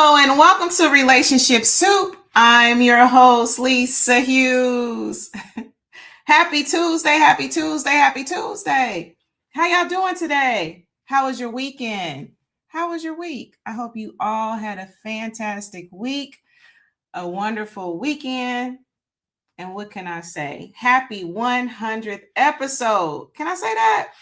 Hello and welcome to Relationship Soup. I'm your host, Lisa Hughes. Happy Tuesday, happy Tuesday, happy Tuesday. How y'all doing today? How was your weekend? How was your week? I hope you all had a fantastic week, a wonderful weekend. And what can I say? Happy 100th episode. Can I say that?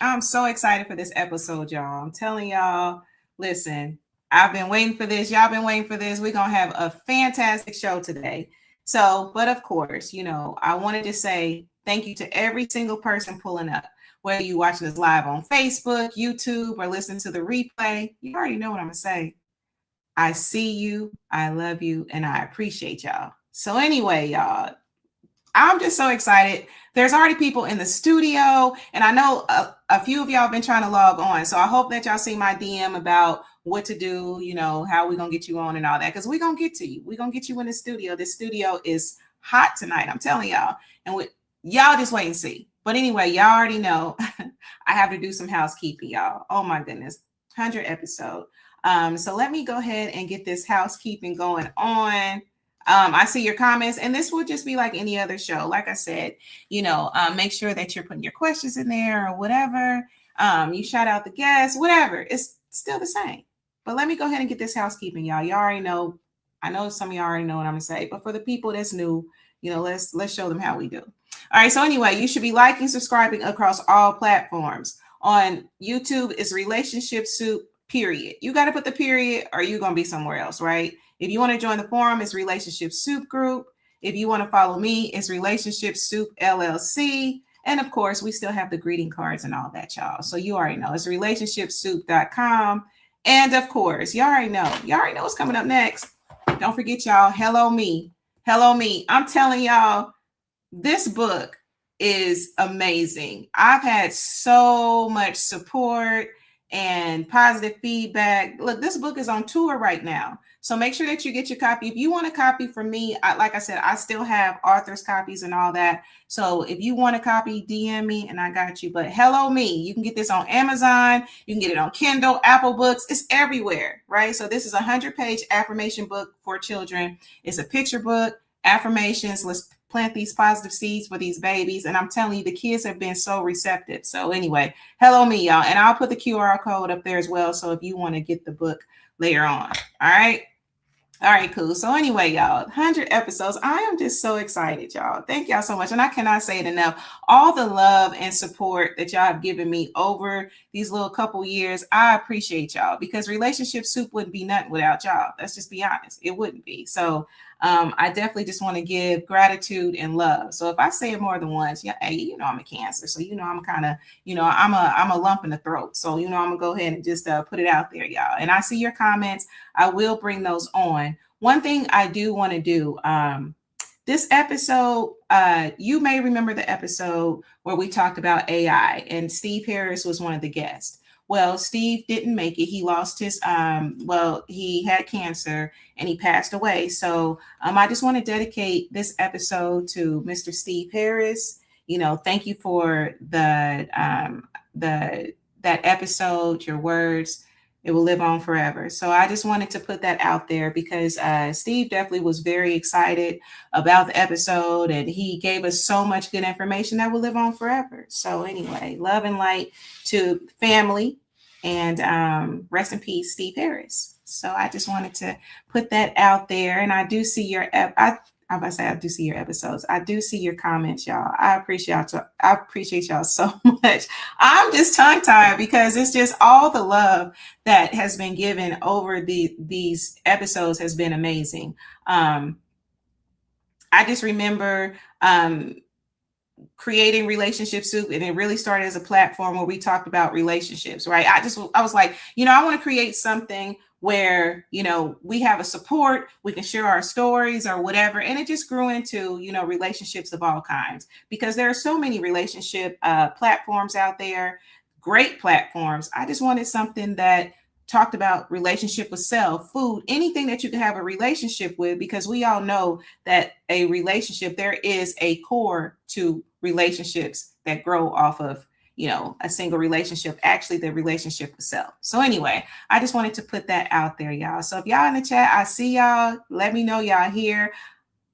I'm so excited for this episode, y'all. I'm telling y'all, listen, I've been waiting for this. Y'all been waiting for this. We're going to have a fantastic show today. So, but of course, I wanted to say thank you to every single person pulling up, whether you're watching this live on Facebook, YouTube, or listening to the replay. You already know what I'm going to say. I see you, I love you, and I appreciate y'all. So anyway, y'all, I'm just so excited. There's already people in the studio, and I know a few of y'all have been trying to log on. So I hope that y'all see my DM about what to do, how we're going to get you on and all that, because we're going to get to you. We're going to get you in the studio. This studio is hot tonight, I'm telling y'all. And y'all just wait and see. But anyway, y'all already know I have to do some housekeeping, y'all. Oh, my goodness. 100 episode. So let me go ahead and get this housekeeping going on. I see your comments, and this will just be like any other show. Like I said, make sure that you're putting your questions in there or whatever. You shout out the guests, whatever. It's still the same. But let me go ahead and get this housekeeping, y'all. Y'all already know. I know some of y'all already know what I'm gonna say, but for the people that's new, let's show them how we do. All right. So anyway, you should be liking, subscribing across all platforms. On YouTube, it's Relationship Soup, period. You got to put the period, or you're gonna be somewhere else, right? If you want to join the forum, it's RelationshipSoupGroup. If you want to follow me, it's RelationshipSoupLLC. And of course, we still have the greeting cards and all that, y'all. So you already know it's RelationshipSoup.com. And of course, y'all already know what's coming up next. Don't forget, y'all, Hello Me. Hello Me. I'm telling y'all, this book is amazing. I've had so much support and positive feedback. Look, this book is on tour right now. So make sure that you get your copy. If you want a copy from me, like I said, I still have author's copies and all that. So if you want a copy, DM me and I got you. But Hello Me, you can get this on Amazon. You can get it on Kindle, Apple Books. It's everywhere, right? So this is a 100-page affirmation book for children. It's a picture book, affirmations. Let's plant these positive seeds for these babies. And I'm telling you, the kids have been so receptive. So anyway, Hello Me, y'all. And I'll put the QR code up there as well. So if you want to get the book later on. All right. All right, cool. So anyway, y'all, 100 episodes. I am just so excited, y'all. Thank y'all so much. And I cannot say it enough. All the love and support that y'all have given me over these little couple years, I appreciate y'all, because Relationship Soup wouldn't be nothing without y'all. Let's just be honest. It wouldn't be. So I definitely just want to give gratitude and love. So if I say it more than once, yeah, hey, I'm a Cancer. So, I'm kind of, I'm a lump in the throat. So, I'm going to go ahead and just put it out there, y'all. And I see your comments. I will bring those on. One thing I do want to do, this episode, you may remember the episode where we talked about AI and Steve Harris was one of the guests. Well, Steve didn't make it. He lost his, he had cancer and he passed away. So I just want to dedicate this episode to Mr. Steve Harris. Thank you for that episode, your words. It will live on forever. So I just wanted to put that out there because Steve definitely was very excited about the episode and he gave us so much good information that will live on forever. So anyway, love and light to family and rest in peace, Steve Harris. So I just wanted to put that out there. And I do see your, I do see your episodes. I do see your comments, y'all. I appreciate y'all so much. I'm just tongue-tied because it's just all the love that has been given over these episodes has been amazing. I just remember creating Relationship Soup, and it really started as a platform where we talked about relationships, right? I was like, I want to create something where, we have a support, we can share our stories or whatever. And it just grew into, relationships of all kinds, because there are so many relationship platforms out there, great platforms. I just wanted something that talked about relationship with self, food, anything that you can have a relationship with, because we all know that a relationship, there is a core to relationships that grow off of, a single relationship, actually the relationship itself. So anyway, I just wanted to put that out there, y'all. So if y'all in the chat, I see y'all. Let me know y'all here.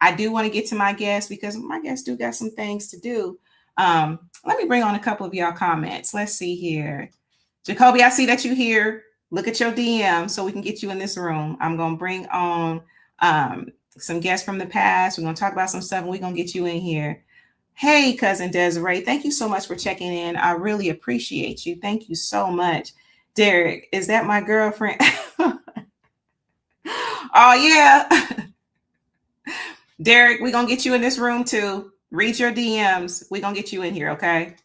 I do want to get to my guests because my guests do got some things to do. Let me bring on a couple of y'all comments. Let's see here. Jacoby, I see that you here. Look at your DM so we can get you in this room. I'm going to bring on some guests from the past. We're going to talk about some stuff and we're going to get you in here. Hey, cousin Desiree, thank you so much for checking in. I really appreciate you. Thank you so much. Derek, is that my girlfriend? Oh, yeah. Derek, we're going to get you in this room too. Read your DMs. We're going to get you in here, okay?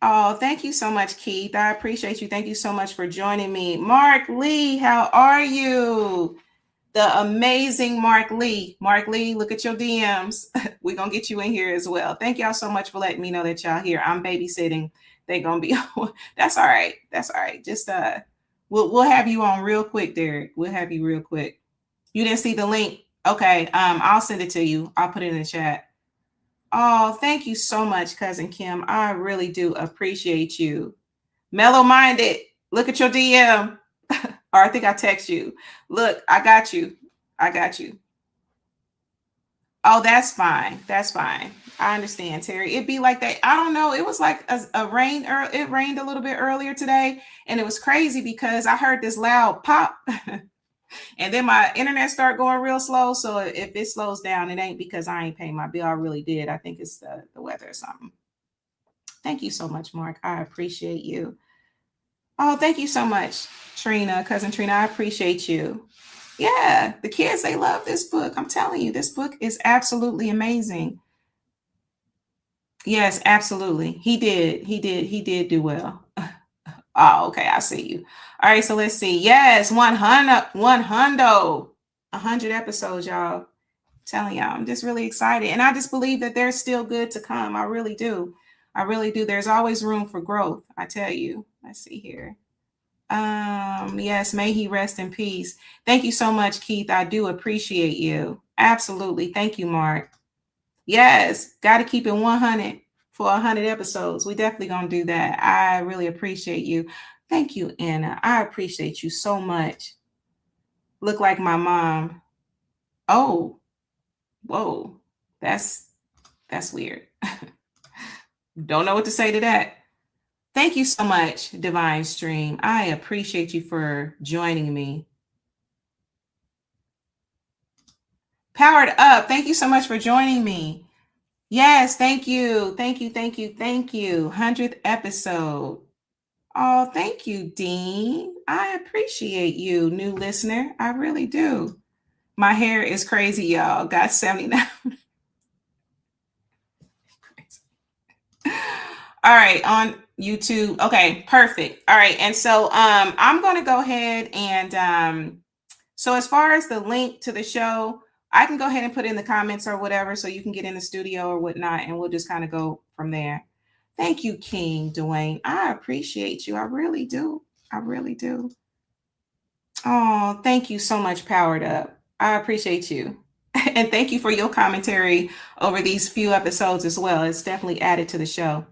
Oh, thank you so much, Keith. I appreciate you. Thank you so much for joining me. Mark Lee, how are you? The amazing Mark Lee. Mark Lee, look at your DMs. We're going to get you in here as well. Thank y'all so much for letting me know that y'all here. I'm babysitting. They're going to be, that's all right. That's all right. Just, we'll have you on real quick, Derek. We'll have you real quick. You didn't see the link? Okay. I'll send it to you. I'll put it in the chat. Oh, thank you so much, cousin Kim. I really do appreciate you. Mellow-minded, look at your DM. Or I think I text you. Look, I got you. I got you. Oh, that's fine. That's fine. I understand, Terry. It'd be like that. I don't know. It was like a rain. It rained a little bit earlier today. And it was crazy because I heard this loud pop. And then my internet started going real slow. So if it slows down, it ain't because I ain't paying my bill. I really did. I think it's the weather or something. Thank you so much, Mark. I appreciate you. Oh, thank you so much, Trina, cousin Trina. I appreciate you. Yeah, the kids, they love this book. I'm telling you, this book is absolutely amazing. Yes, absolutely. He did do well. Oh, okay. I see you. All right. So let's see. Yes. 100 episodes, y'all. I'm telling y'all, I'm just really excited. And I just believe that there's still good to come. I really do. I really do. There's always room for growth. I tell you. Let's see here. Yes. May he rest in peace. Thank you so much, Keith. I do appreciate you. Absolutely. Thank you, Mark. Yes. Got to keep it 100. For 100 episodes. We definitely going to do that. I really appreciate you. Thank you, Anna. I appreciate you so much. Look like my mom. Oh, whoa. That's weird. Don't know what to say to that. Thank you so much, Divine Stream. I appreciate you for joining me. Powered Up. Thank you so much for joining me. Yes, thank you. Thank you. 100th episode. Oh, thank you, Dean. I appreciate you, new listener. I really do. My hair is crazy, y'all. Got 79. All right, on YouTube. Okay, perfect. All right, and so I'm going to go ahead and so as far as the link to the show, I can go ahead and put it in the comments or whatever, so you can get in the studio or whatnot, and we'll just kind of go from there. Thank you, King Dwayne. I appreciate you. I really do. I really do. Oh, thank you so much, Powered Up. I appreciate you. And thank you for your commentary over these few episodes as well. It's definitely added to the show.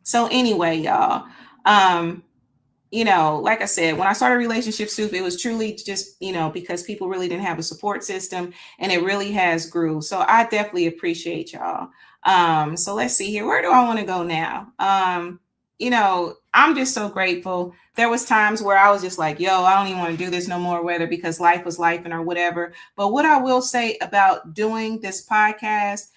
So anyway, y'all, like I said, when I started Relationship Soup, it was truly just, because people really didn't have a support system, and it really has grew. So I definitely appreciate y'all. So let's see here. Where do I want to go now? I'm just so grateful. There was times where I was just like, I don't even want to do this no more, whether because life was life or whatever. But what I will say about doing this podcast,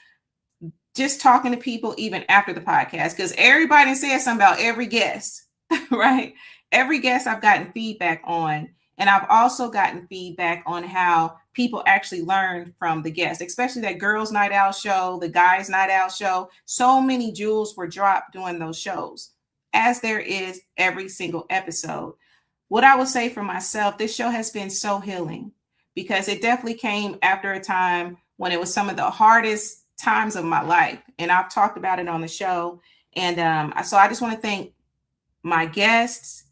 just talking to people even after the podcast, because everybody says something about every guest, right? Every guest I've gotten feedback on, and I've also gotten feedback on how people actually learn from the guests, especially that girls' night out show, the guys' night out show. So many jewels were dropped during those shows, as there is every single episode. What I would say for myself, this show has been so healing, because it definitely came after a time when it was some of the hardest times of my life. And I've talked about it on the show. And so I just want to thank my guests,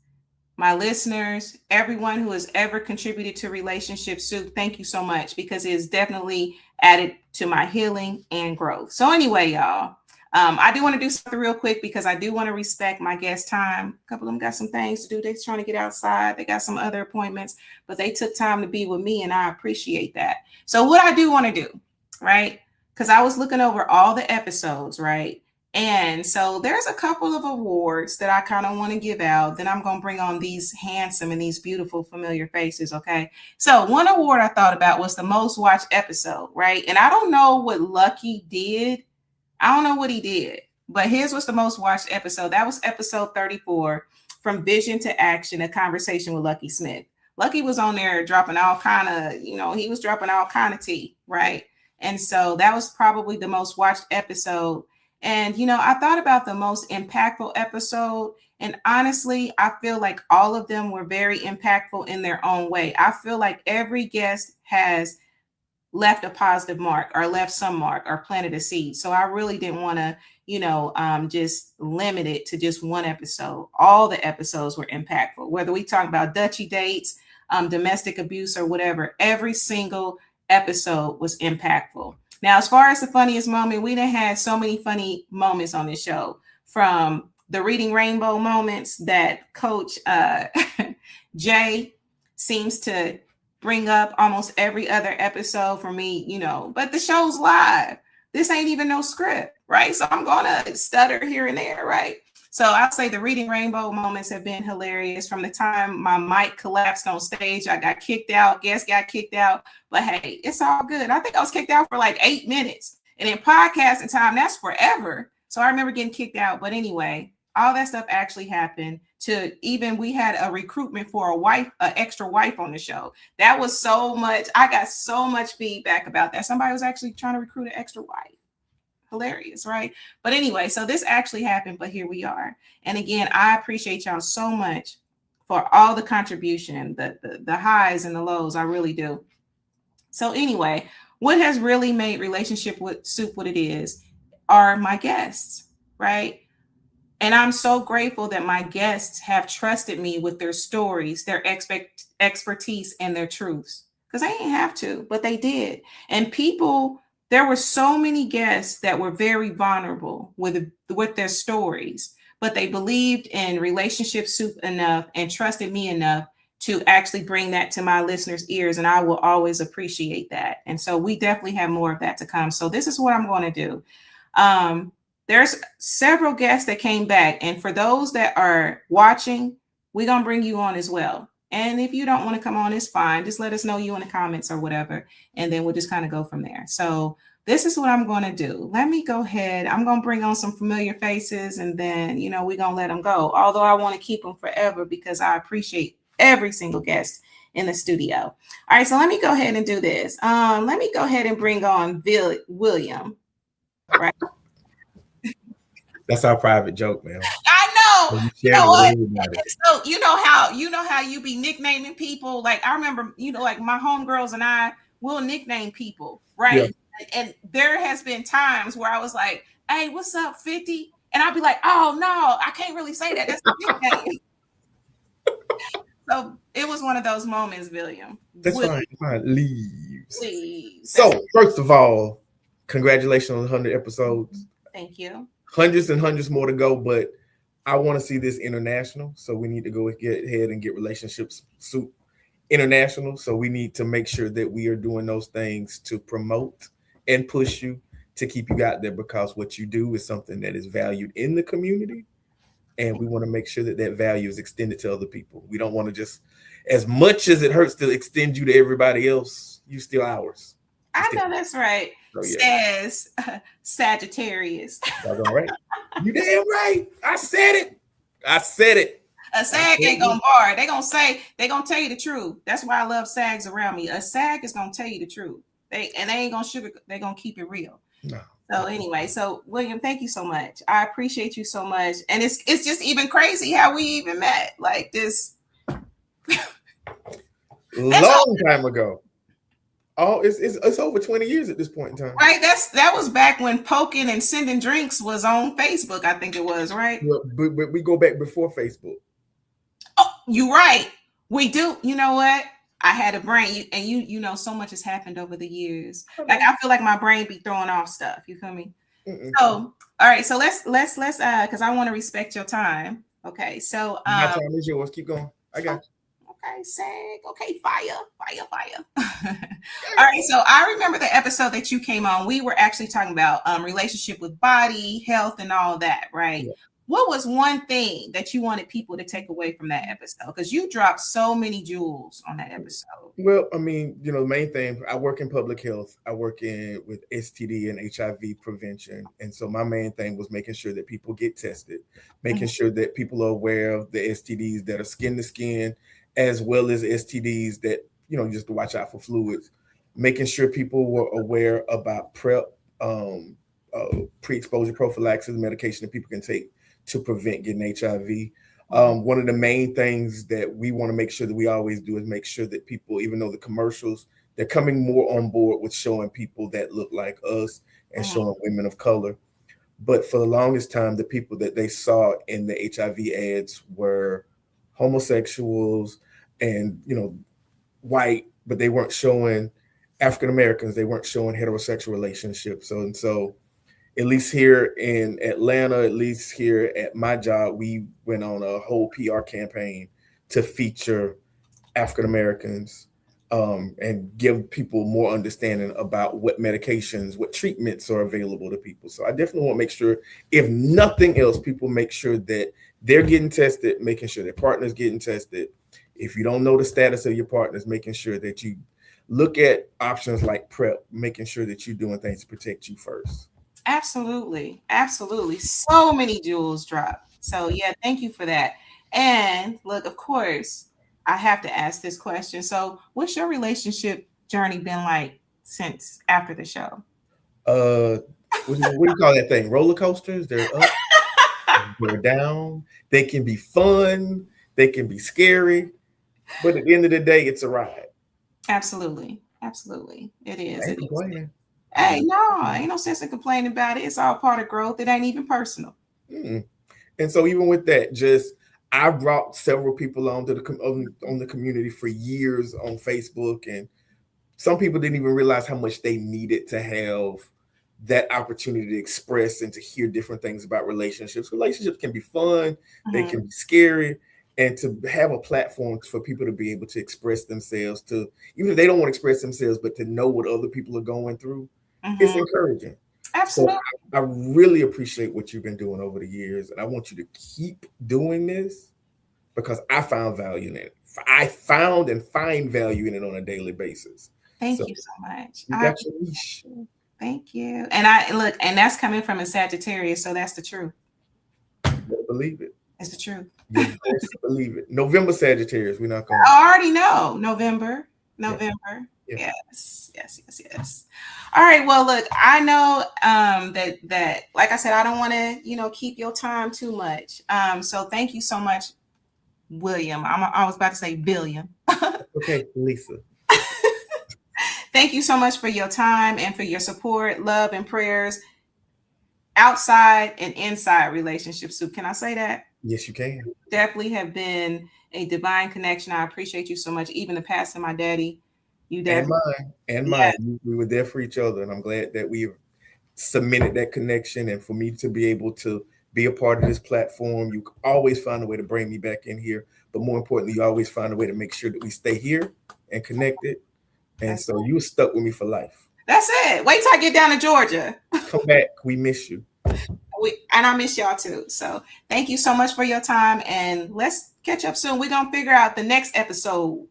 my listeners, everyone who has ever contributed to Relationship Soup. Thank you so much, because it has definitely added to my healing and growth. So anyway, y'all, I do want to do something real quick because I do want to respect my guest time. A couple of them got some things to do. They're trying to get outside. They got some other appointments, but they took time to be with me, and I appreciate that. So what I do want to do, right? Because I was looking over all the episodes, right? And so there's a couple of awards that I kind of want to give out. Then I'm going to bring on these handsome and these beautiful familiar faces, okay? So one award I thought about was the most watched episode, right? And I don't know what Lucky did. I don't know what he did, but his was the most watched episode. That was episode 34, From Vision to Action, a conversation with Lucky Smith. Lucky was on there dropping all kind of, he was dropping all kind of tea, right? And so that was probably the most watched episode. And, I thought about the most impactful episode. And honestly, I feel like all of them were very impactful in their own way. I feel like every guest has left a positive mark or left some mark or planted a seed. So I really didn't want to, just limit it to just one episode. All the episodes were impactful, whether we talk about Dutchy dates, domestic abuse or whatever, every single episode was impactful. Now, as far as the funniest moment, we done had so many funny moments on this show, from the reading rainbow moments that Coach Jay seems to bring up almost every other episode for me, but the show's live. This ain't even no script, right? So I'm going to stutter here and there, right? So I'll say the reading rainbow moments have been hilarious. From the time my mic collapsed on stage, I got kicked out, guests got kicked out, but hey, it's all good. I think I was kicked out for like 8 minutes. And in podcasting time, that's forever. So I remember getting kicked out. But anyway, all that stuff actually happened. To even, we had a recruitment for a wife, an extra wife on the show. That was so much. I got so much feedback about that. Somebody was actually trying to recruit an extra wife. Hilarious, right? But anyway, so this actually happened, but here we are. And again, I appreciate y'all so much for all the contribution, the highs and the lows. I really do. So anyway, what has really made Relationship with Soup what it is are my guests, right? And I'm so grateful that my guests have trusted me with their stories, their expertise, and their truths. Because they didn't have to, but they did. And there were so many guests that were very vulnerable with their stories, but they believed in Relationship Soup enough and trusted me enough to actually bring that to my listeners' ears. And I will always appreciate that. And so we definitely have more of that to come. So this is what I'm going to do. There's several guests that came back. And for those that are watching, we're going to bring you on as well. And if you don't want to come on, it's fine. Just let us know you in the comments or whatever. And then we'll just kind of go from there. So this is what I'm going to do. Let me go ahead. I'm going to bring on some familiar faces, and then, we're going to let them go. Although I want to keep them forever because I appreciate every single guest in the studio. All right. So let me go ahead and do this. Let me go ahead and bring on William. Right. That's our private joke, man. I know. You know what? So you know how you be nicknaming people. Like I remember, like my homegirls and I will nickname people, right? Yeah. And there has been times where I was like, "Hey, what's up, 50?" And I'd be like, "Oh no, I can't really say that. That's a nickname." So it was one of those moments, William. That's fine. Leaves. So first of all, congratulations on 100 episodes. Thank you. Hundreds and hundreds more to go, but I want to see this international. So we need to go get ahead and get Relationships Soup international. So we need to make sure that we are doing those things to promote and push you to keep you out there, because what you do is something that is valued in the community. And we want to make sure that that value is extended to other people. We don't want to just, as much as it hurts to extend you to everybody else, you still ours. I know that's right. So, yeah. Says Sagittarius. All right. You damn right. I said it. A sag ain't gonna bar. They gonna tell you the truth. That's why I love sags around me. A sag is gonna tell you the truth. They ain't gonna sugar. They gonna keep it real. No. So anyway, so William, thank you so much. I appreciate you so much. And it's just even crazy how we even met. Like this long time ago. Oh, it's over 20 years at this point in time. Right. That was back when poking and sending drinks was on Facebook, I think it was, right? Well, but we go back before Facebook. Oh, you're right. We do. You know what? I had a brain, and you know, so much has happened over the years. Like I feel like my brain be throwing off stuff. You feel me? So, all right. So let's because I want to respect your time. Okay. So, My time is yours. Keep going. I got you. okay, Sag. Okay, fire. All right. So I remember the episode that you came on. We were actually talking about relationship with body, health, and all that, right? Yeah. What was one thing that you wanted people to take away from that episode? Because you dropped so many jewels on that episode. Well, I mean, the main thing, I work in public health. I work with STD and HIV prevention. And so my main thing was making sure that people get tested, making sure that people are aware of the STDs that are skin to skin, as well as STDs that, just to watch out for fluids, making sure people were aware about PrEP, pre-exposure prophylaxis medication that people can take to prevent getting HIV. One of the main things that we want to make sure that we always do is make sure that people, even though the commercials, they're coming more on board with showing people that look like us and showing women of color. But for the longest time, the people that they saw in the HIV ads were homosexuals and, white, but they weren't showing African Americans. They weren't showing heterosexual relationships. So at least here in Atlanta, at least here at my job, we went on a whole PR campaign to feature African Americans and give people more understanding about what medications, what treatments are available to people. So I definitely want to make sure, if nothing else, people make sure that they're getting tested, making sure their partner's getting tested. If you don't know the status of your partners, making sure that you look at options like PrEP, making sure that you're doing things to protect you first. Absolutely. So many jewels dropped. So yeah, thank you for that. And look, of course, I have to ask this question. So what's your relationship journey been like since after the show? What do you call that thing? Roller coasters? They're up, they're down. They can be fun, they can be scary, but at the end of the day, it's a ride. Absolutely. It is. I ain't complaining. Hey, no, ain't no sense in complaining about it. It's all part of growth. It ain't even personal. And so even with that, I brought several people on the community for years on Facebook, and some people didn't even realize how much they needed to have that opportunity to express and to hear different things about relationships. Relationships can be fun, they can be scary, and to have a platform for people to be able to express themselves, to even if they don't want to express themselves, but to know what other people are going through, it's encouraging. Absolutely. So I really appreciate what you've been doing over the years, and I want you to keep doing this because I found value in it. I found and find value in it on a daily basis. Thank you so much. You got your niche. Thank you. And that's coming from a Sagittarius, so that's the truth. Believe it. It's the truth. You believe it. November Sagittarius, we're not going. I already know. November. Yeah. Yes. All right. Well, look, I know that like I said, I don't want to, keep your time too much. So thank you so much, William. I was about to say Billiam. Okay, Lisa. Thank you so much for your time and for your support, love, and prayers outside and inside Relationship Soup. Can I say that? Yes, you can. Definitely have been a divine connection. I appreciate you so much. Even the passing of my daddy, you definitely. And mine. We were there for each other, and I'm glad that we've cemented that connection. And for me to be able to be a part of this platform, you always find a way to bring me back in here. But more importantly, you always find a way to make sure that we stay here and connected. And so you were stuck with me for life. That's it. Wait till I get down to Georgia. Come back. We miss you. And I miss y'all too. So thank you so much for your time. And let's catch up soon. We're going to figure out the next episode.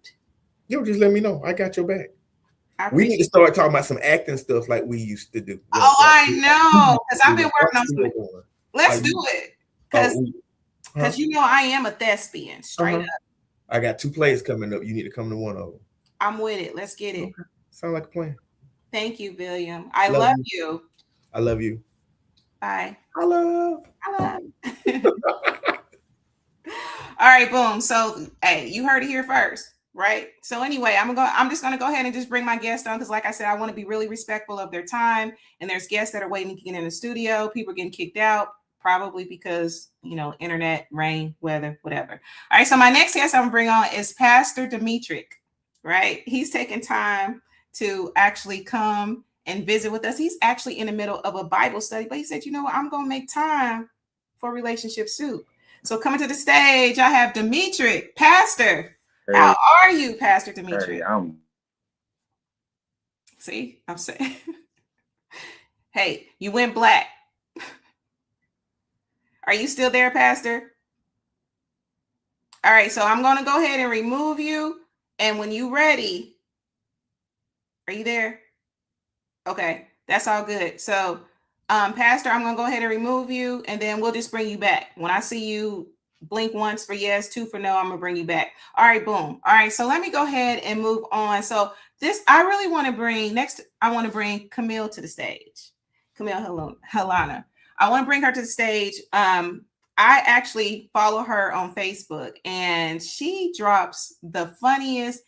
Just let me know. I got your back. We need to start talking about some acting stuff like we used to do. I know. Because I've been working on something. Let's do it. Because I am a thespian. Straight up. I got 2 plays coming up. You need to come to one of them. I'm with it. Let's get it. Okay. Sound like a plan. Thank you, William. I love you. I love you. Bye. I love. All right, boom. So, hey, you heard it here first, right? So anyway, I'm just gonna go ahead and just bring my guests on because, like I said, I want to be really respectful of their time. And there's guests that are waiting to get in the studio. People are getting kicked out, probably because internet, rain, weather, whatever. All right. So my next guest I'm gonna bring on is Pastor Demetric. Right? He's taking time to actually come and visit with us. He's actually in the middle of a Bible study, but he said, you know what, I'm going to make time for Relationship Soup. So coming to the stage, I have Dimitri, Pastor. Hey. How are you, Pastor Dimitri? Hey, See, I'm saying, hey, you went black. Are you still there, Pastor? All right, so I'm going to go ahead and remove you. And when you're ready, are you there? Okay, that's all good. So, Pastor, I'm going to go ahead and remove you, and then we'll just bring you back. When I see you blink once for yes, two for no, I'm going to bring you back. All right, boom. All right, so let me go ahead and move on. So I really want to bring, next, I want to bring Camille to the stage. Camille Helena. I want to bring her to the stage. I actually follow her on Facebook, and she drops the funniest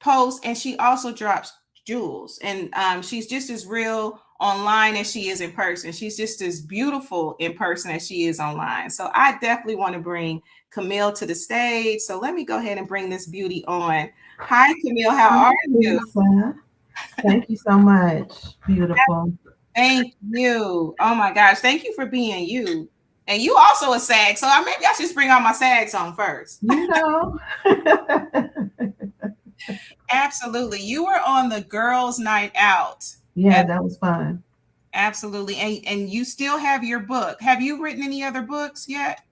posts, and she also drops jewels, and she's just as real online as she is in person. She's just as beautiful in person as she is online. So I definitely want to bring Camille to the stage. So let me go ahead and bring this beauty on. Hi, Camille. How are you? Lisa. Thank you so much. Beautiful. Thank you. Oh my gosh. Thank you for being you. And you also a SAG. So maybe I should just bring all my SAGs on first. You know. Absolutely. You were on the girls' night out. Yeah, that was fun. Absolutely. And you still have your book. Have you written any other books yet?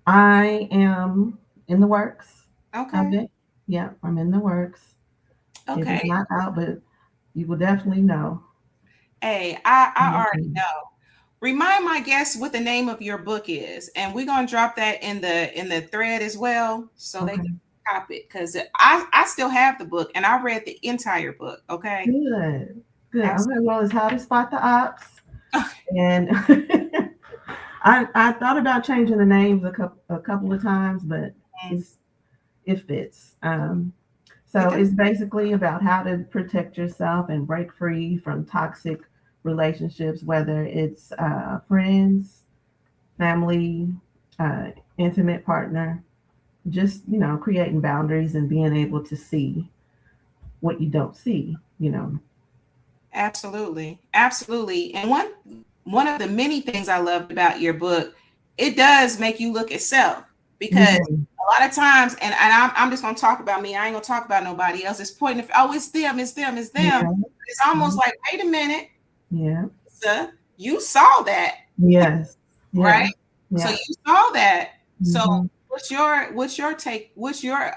I am in the works. Okay. Yeah, I'm in the works. Okay. It's not out, but you will definitely know. Hey, I already know. Remind my guests what the name of your book is, and we're gonna drop that in the thread as well, so they can copy it. Because I still have the book, and I read the entire book. Okay. Good. Okay. Well, it's How to Spot the Ops, and I thought about changing the names a couple of times, but it fits. So it's basically about how to protect yourself and break free from toxic relationships, whether it's friends, family, intimate partner, just, creating boundaries and being able to see what you don't see, Absolutely. And one of the many things I loved about your book, it does make you look at self, because a lot of times, and I'm just going to talk about me. I ain't going to talk about nobody else. It's pointing, it's them. Yeah. It's almost like, wait a minute. Yeah. So you saw that. Yes. Right. Yeah. So you saw that. So what's your take? What's your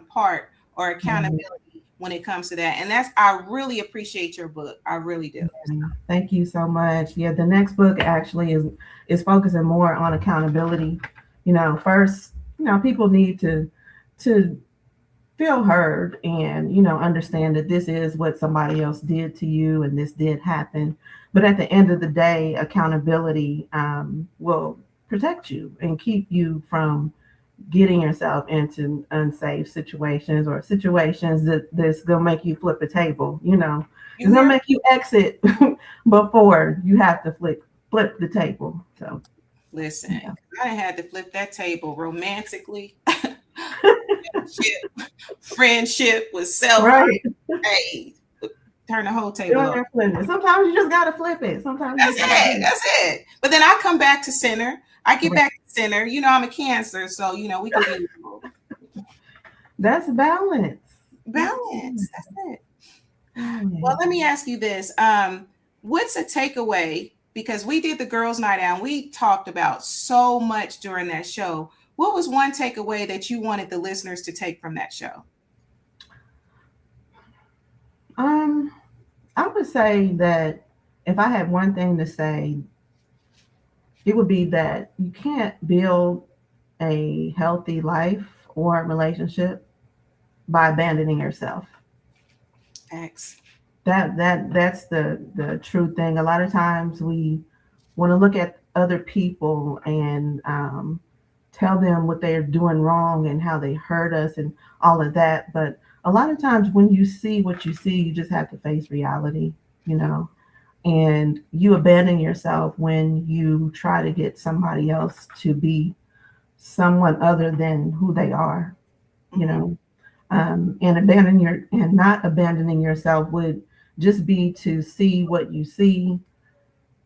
part or accountability when it comes to that? And I really appreciate your book. I really do. Thank you so much. Yeah. The next book actually is focusing more on accountability. First, people need to feel heard and, understand that this is what somebody else did to you and this did happen. But at the end of the day, accountability will protect you and keep you from getting yourself into unsafe situations or situations that's going to make you flip a table, It's going to make you exit before you have to flip the table. So listen, I had to flip that table romantically. Friendship with self. Right. Hey, turn the whole table over. Sometimes you just gotta flip it. Sometimes that's it. But then I come back to center. I get back to center. I'm a Cancer, so we can be. That's balance. Balance. That's it. Well, let me ask you this. What's a takeaway? Because we did the girls' night out, and we talked about so much during that show. What was one takeaway that you wanted the listeners to take from that show? I would say that if I had one thing to say, it would be that you can't build a healthy life or relationship by abandoning yourself. Thanks. That's the true thing. A lot of times we want to look at other people and tell them what they're doing wrong and how they hurt us and all of that. But a lot of times when you see what you see, you just have to face reality, and you abandon yourself when you try to get somebody else to be someone other than who they are, and not abandoning yourself would just be to see what you see,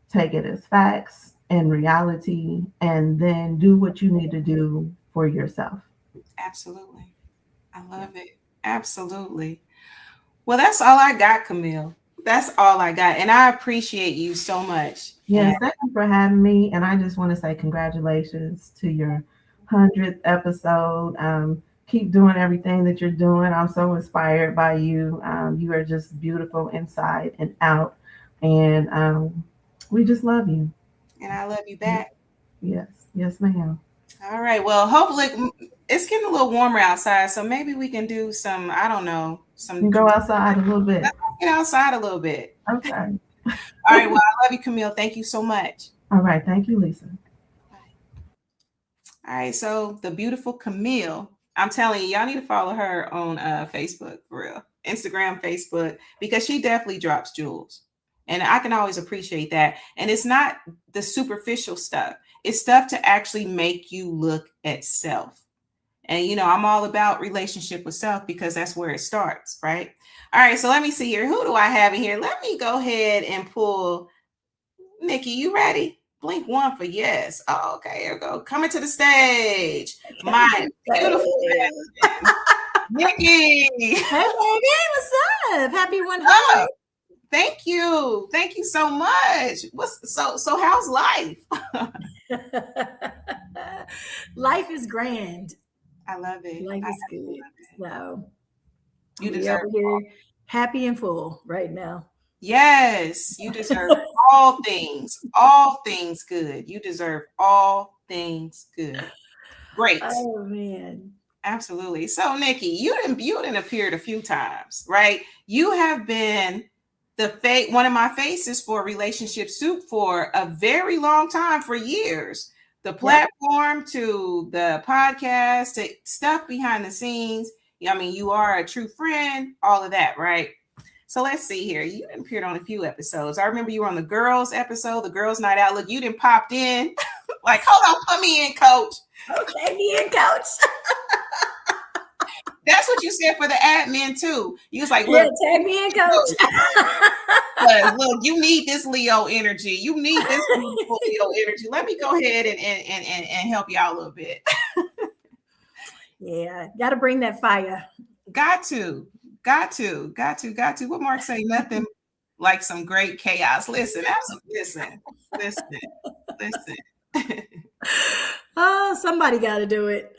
take it as facts and reality, and then do what you need to do for yourself. Absolutely. I love it. Absolutely. Well, that's all I got, Camille. That's all I got. And I appreciate you so much. Yes, thank you for having me. And I just want to say congratulations to your 100th episode. Keep doing everything that you're doing. I'm so inspired by you. You are just beautiful inside and out. And we just love you. And I love you back. Yes. Yes, ma'am. All right. Well, hopefully it's getting a little warmer outside. So maybe we can do some, I don't know, You can go outside a little bit. Let's get outside a little bit. Okay. All right. Well, I love you, Camille. Thank you so much. All right. Thank you, Lisa. All right. So the beautiful Camille, I'm telling you, y'all need to follow her on Facebook, for real. Instagram, Facebook, because she definitely drops jewels. And I can always appreciate that. And it's not the superficial stuff. It's stuff to actually make you look at self. And, you know, I'm all about relationship with self because that's where it starts, right? All right. So let me see here. Who do I have in here? Let me go ahead and pull Nikki. You ready? Blink one for yes. Oh, okay. Here we go. Coming to the stage. My beautiful Nikki. Hey, baby, what's up? Happy 100. Thank you. Thank you so much. So how's life? Life is grand. I love it. Life is good. So you we deserve over here happy and full right now. Yes, you deserve all things good. You deserve all things good. Great. Oh man. Absolutely. So Nikki, you didn't appeared a few times, right? You have been one of my faces for Relationship Soup for a very long time, for years. The platform to the podcast to stuff behind the scenes. I mean, you are a true friend, all of that, right? So let's see here. You appeared on a few episodes. I remember you were on the girls episode, the girls night out. Look, you didn't popped in. Like, hold on, put me in, coach. Okay, me in, coach. That's what you said for the admin too. You was like, look, tag me in, coach. Look, you need this Leo energy. You need this Leo energy. Let me go ahead and help you out a little bit. Yeah, got to bring that fire. Got to. What Mark say? Nothing like some great chaos. Listen. Oh, somebody got to do it.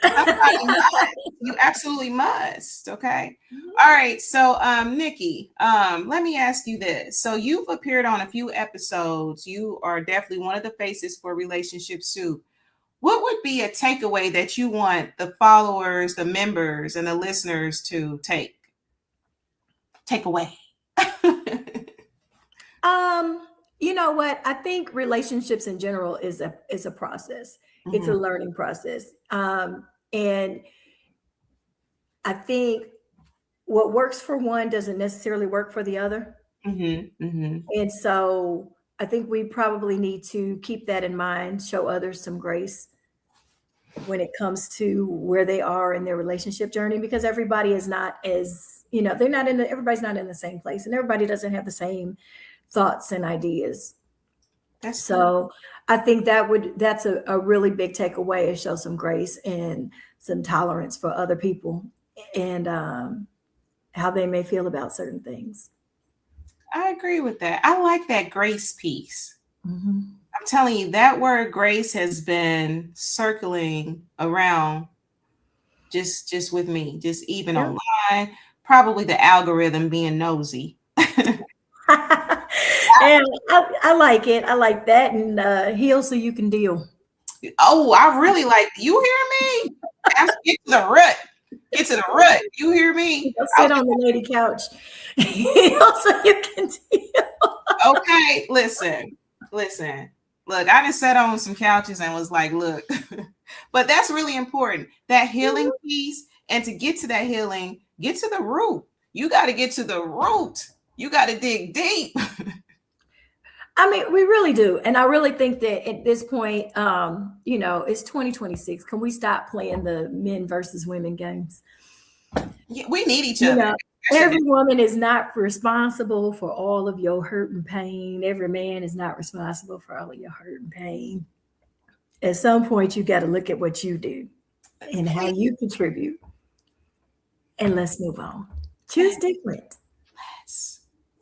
You absolutely must. Okay. All right. So, Nikki, let me ask you this. So you've appeared on a few episodes. You are definitely one of the faces for Relationship Soup. What would be a takeaway that you want the followers, the members, and the listeners to take away? You know what? I think relationships in general is a process. Mm-hmm. It's a learning process. And I think what works for one doesn't necessarily work for the other. Mm-hmm. Mm-hmm. And so I think we probably need to keep that in mind, show others some grace when it comes to where they are in their relationship journey, because everybody is not as, everybody's not in the same place, and everybody doesn't have the same thoughts and ideas. So I think that's a really big takeaway, is show some grace and some tolerance for other people and how they may feel about certain things. I agree with that. I like that grace piece. Mm-hmm. I'm telling you, that word grace has been circling around just with me, just even online, probably the algorithm being nosy. And I like it. I like that. And heal so you can deal. Oh, I really like, you hear me? Get to the rut. Get to the rut. You hear me? Sit on the lady couch. Heal so you can deal. Okay, listen. Look, I just sat on some couches and was like, look, but that's really important. That healing piece, and to get to that healing, get to the root. You got to get to the root. You got to dig deep. I mean, we really do. And I really think that at this point, it's 2026. Can we stop playing the men versus women games? Yeah, we need each other. Every woman is not responsible for all of your hurt and pain. Every man is not responsible for all of your hurt and pain. At some point, you got to look at what you do and how you contribute. And let's move on. Choose different.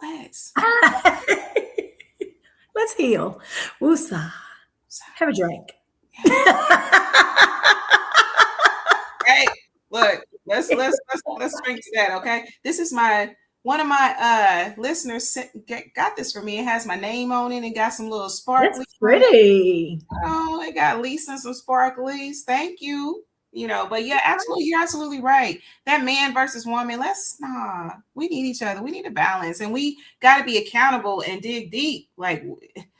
Let's. Let's heal. Woosah. Have a drink. Hey, look, let's drink to that, okay? This is one of my listeners got this for me. It has my name on it and got some little sparkly. That's pretty. Oh, it got Lisa and some sparklies. Thank you. But yeah, absolutely, you're absolutely right. That man versus woman, we need each other. We need a balance, and we got to be accountable and dig deep,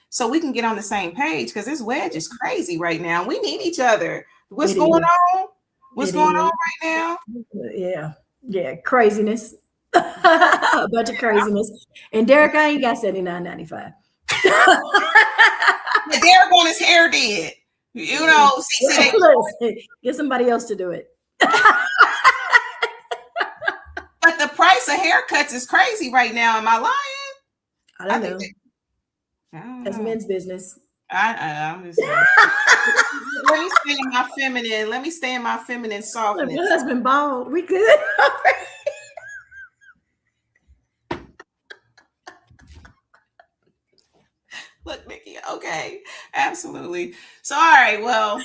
so we can get on the same page, because this wedge is crazy right now. We need each other. What's going on? What's going on right now? Yeah, craziness. A bunch of craziness. And Derek, I ain't got $79.95. Derek on his hair did. Get somebody else to do it. But the price of haircuts is crazy right now. Am I lying? I don't know. That's men's business. I'm just let me stay in my feminine softness. Look, my husband bald. We good. Look, Nikki, okay, absolutely. So, all right, well,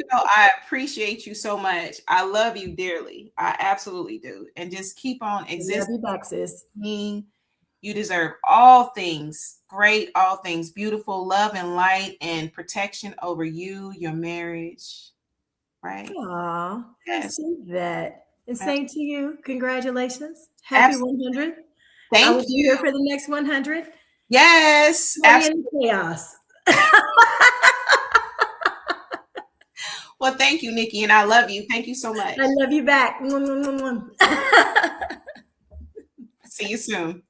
I appreciate you so much. I love you dearly. I absolutely do. And just keep on existing. Love you back, sis. You deserve all things great, all things beautiful, love and light and protection over you, your marriage, right? Aw, yes. I see that. And same to you. Congratulations. Happy 100. Thank you. I will be here for the next 100. Yes. Chaos. Well, thank you, Nikki, and I love you. Thank you so much. I love you back. See you soon.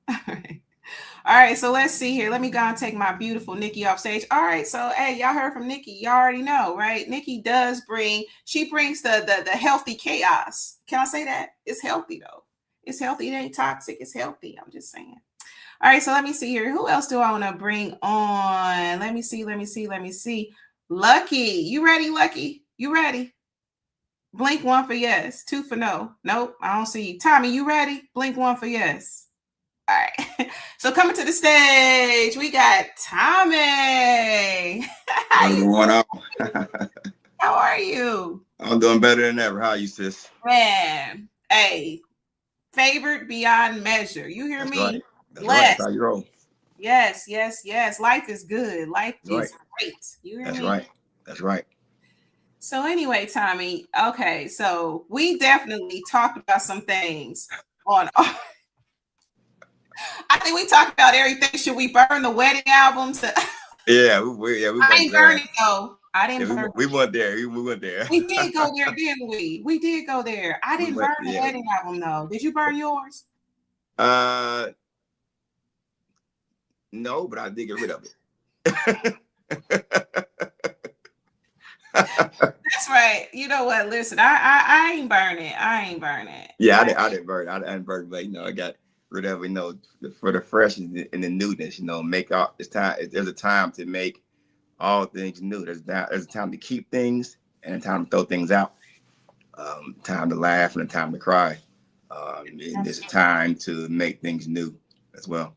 All right. So let's see here. Let me go and take my beautiful Nikki off stage. All right. So, hey, y'all heard from Nikki. Y'all already know, right? Nikki brings the healthy chaos. Can I say that? It's healthy, though. It's healthy. It ain't toxic. It's healthy. I'm just saying. All right. So let me see here. Who else do I want to bring on? Let me see. Lucky. You ready, Lucky? You ready? Blink 1 for yes, 2 for no. Nope, I don't see you. Tommy, you ready? Blink 1 for yes. All right. So coming to the stage, we got Tommy. What's going on? How are you? I'm doing better than ever. How are you, sis? Man, hey, favored beyond measure. You hear me? Right. That's right. That's how you roll. Yes. Life is good. Life is great. You hear me? That's right. So anyway, Tommy, okay, so we definitely talked about some things on. I think we talked about everything. Should we burn the wedding albums? Yeah, we I ain't burn it though. I didn't burn. We went there. We went there. We did go there, didn't we? We did go there. I didn't burn the wedding album though. Did you burn yours? No, but I did get rid of it. That's right. You know what? Listen, I ain't burn it. Yeah, I didn't burn it. I didn't burn it, but I got rid of it. For the freshness and the newness. Make all. It's time. There's a time to make all things new. There's a time to keep things and a time to throw things out. Time to laugh and a time to cry. And there's a time to make things new as well.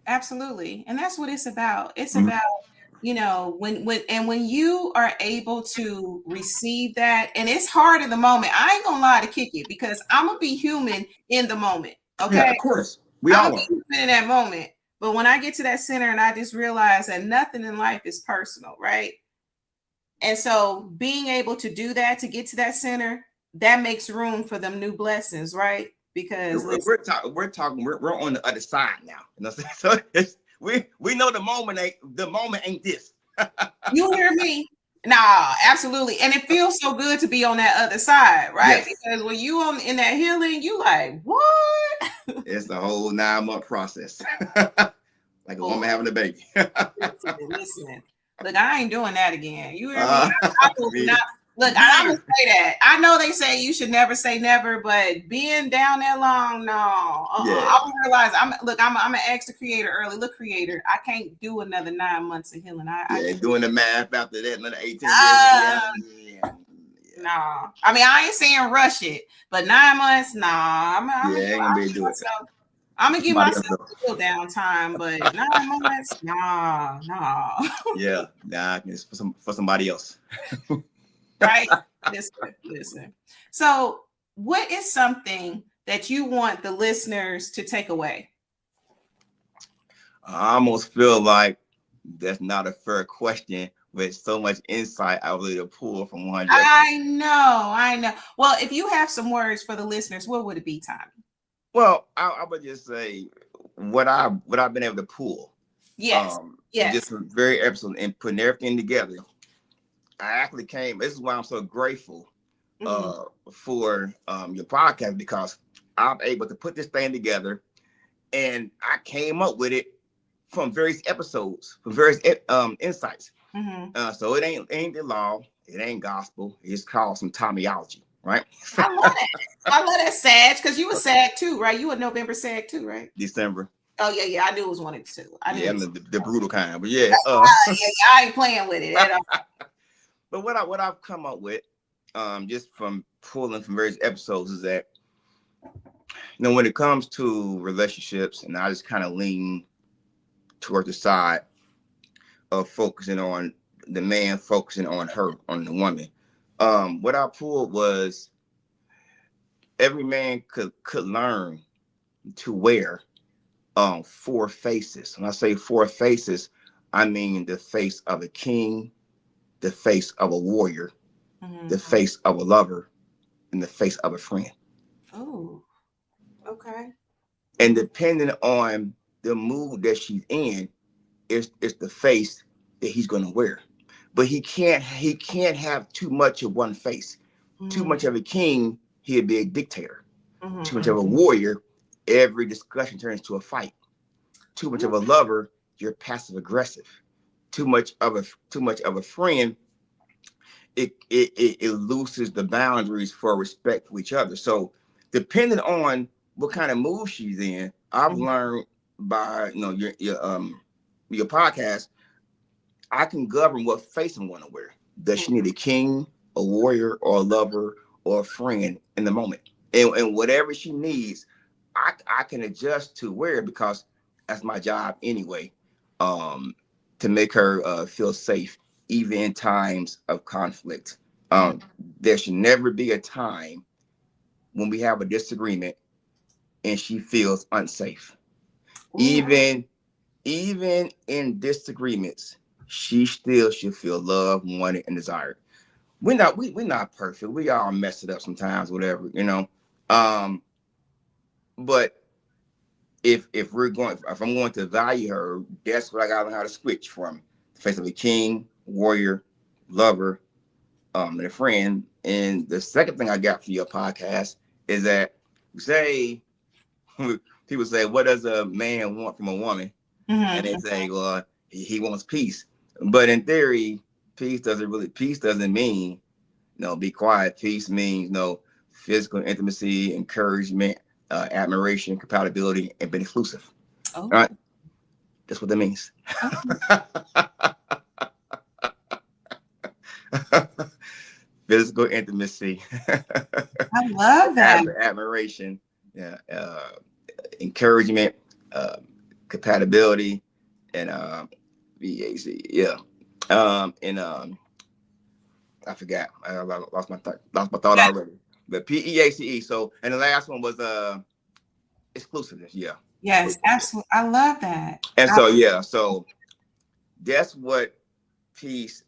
Absolutely, and that's what it's about. It's about. When you are able to receive that, and it's hard in the moment. I ain't gonna lie to kick it because I'm gonna be human in the moment. Okay, yeah, of course, we all are in that moment. But when I get to that center, and I just realize that nothing in life is personal, right? And so, being able to do that, to get to that center, that makes room for them new blessings, right? Because we're on the other side now. So we know the moment ain't this. You hear me? Nah, absolutely. And it feels so good to be on that other side, right? Yes. Because when you in that healing, you like, what? It's the whole 9-month process. Like a woman having a baby. Listen. Look, I ain't doing that again. You hear me? Look, I'm gonna say that. I know they say you should never say never, but being down that long, no. I realize I'm an extra creator early. Look, creator, I can't do another 9 months of healing. I doing the math after that, another 18 years. No, I mean I ain't saying rush it, but 9 months, nah. I'm gonna give myself a little downtime, but 9 months, nah. Yeah, nah, it's for somebody else. Right? Listen. So, what is something that you want the listeners to take away? I almost feel like that's not a fair question with so much insight I was able to pull from 100. I know. Well, if you have some words for the listeners, what would it be, Tommy? Well, I would just say what I've been able to pull. Yes. Just from very episode and putting everything together. I actually came. This is why I'm so grateful for your podcast, because I'm able to put this thing together, and I came up with it from various episodes, from various insights. So it ain't the law, it ain't gospel. It's called some Tommyology, right? I love that. I love that SAG, because you were SAG too, right? You were November SAG too, right? December. Oh yeah. I knew it was one of the two. I'm the brutal kind, but yeah. I ain't playing with it at all. But what I've come up with, just from pulling from various episodes, is that, when it comes to relationships, and I just kind of lean toward the side of focusing on the man, focusing on her, on the woman. What I pulled was every man could learn to wear 4 faces. When I say 4 faces, I mean the face of a king, the face of a warrior, the face of a lover, and the face of a friend. Oh, okay. And depending on the mood that she's in, it's the face that he's going to wear. But he can't have too much of one face. Too much of a king, he'd be a dictator. Too much of a warrior, every discussion turns to a fight. Too much of a lover, you're passive aggressive. Too much of a friend, it loses the boundaries for respect for each other. So depending on what kind of mood she's in, I've learned by your podcast, I can govern what face I'm going to wear. Does she need a king, a warrior, or a lover, or a friend in the moment? And whatever she needs, I can adjust to wear, because that's my job anyway, to make her feel safe, even in times of conflict. There should never be a time when we have a disagreement and she feels unsafe. Even in disagreements, she still should feel loved, wanted, and desired. We're not perfect. We all mess it up sometimes, whatever, but if I'm going to value her, that's what I gotta learn how to switch from the face of a king, warrior, lover, and a friend. And the second thing I got for your podcast is that, say, people say, what does a man want from a woman? And they say, well, he wants peace. But in theory, peace doesn't mean, be quiet. Peace means, physical intimacy, encouragement, admiration, compatibility, and being exclusive. All right? That's what that means. Physical intimacy. I love that. Admiration, encouragement, compatibility, and BAC. I forgot. I lost my thought already. But PEACE. So, and the last one was exclusiveness. Yeah. Yes, absolutely. I love that. And so that's what peace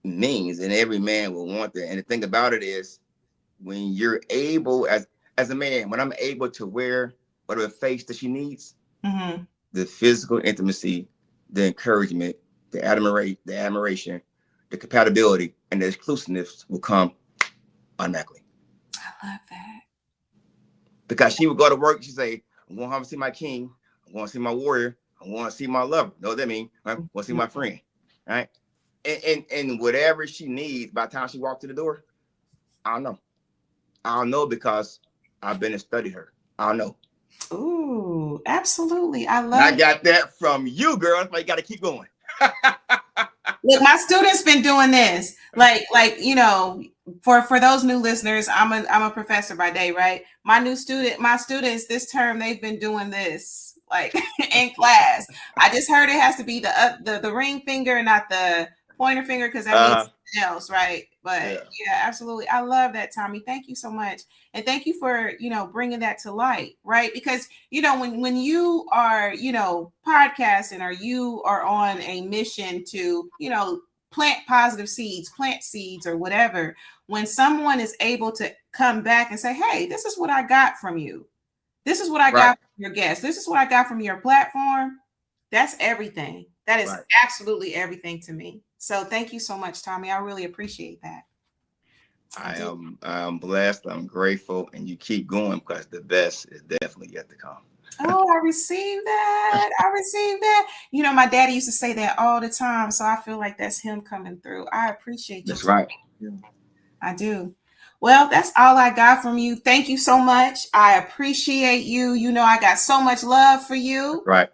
means, and every man will want that. And the thing about it is, when you're able, as a man, when I'm able to wear whatever face that she needs, the physical intimacy, the encouragement, the admiration, the compatibility, and the exclusiveness will come automatically. I love that. Because she would go to work, she'd say, I want to see my king, I want to see my warrior, I want to see my lover. Know what that means? Right? I want to see my friend, right? and whatever she needs by the time she walked through the door, I don't know. I don't know because I've been and studied her. I don't know. Ooh, absolutely. I And I love got that from you, girl. But you got to keep going. Look, my students been doing this. Like, for those new listeners, I'm a professor by day, right? My students this term, they've been doing this like in class. I just heard it has to be the ring finger, not the pointer finger, because that means something else, right? But yeah, absolutely. I love that, Tommy. Thank you so much. And thank you for, bringing that to light, right? Because, when you are, podcasting, or you are on a mission to, plant positive seeds, plant seeds or whatever, when someone is able to come back and say, hey, this is what I got from you. This is what I got from your guest. This is what I got from your platform. That's everything. That is absolutely everything to me. So thank you so much, Tommy. I really appreciate that. I'm blessed. I'm grateful, and you keep going because the best is definitely yet to come. Oh, I received that. My daddy used to say that all the time, so I feel like that's him coming through. I appreciate you. That's right. I do. Well, that's all I got from you. Thank you so much. I appreciate you. I got so much love for you. Right.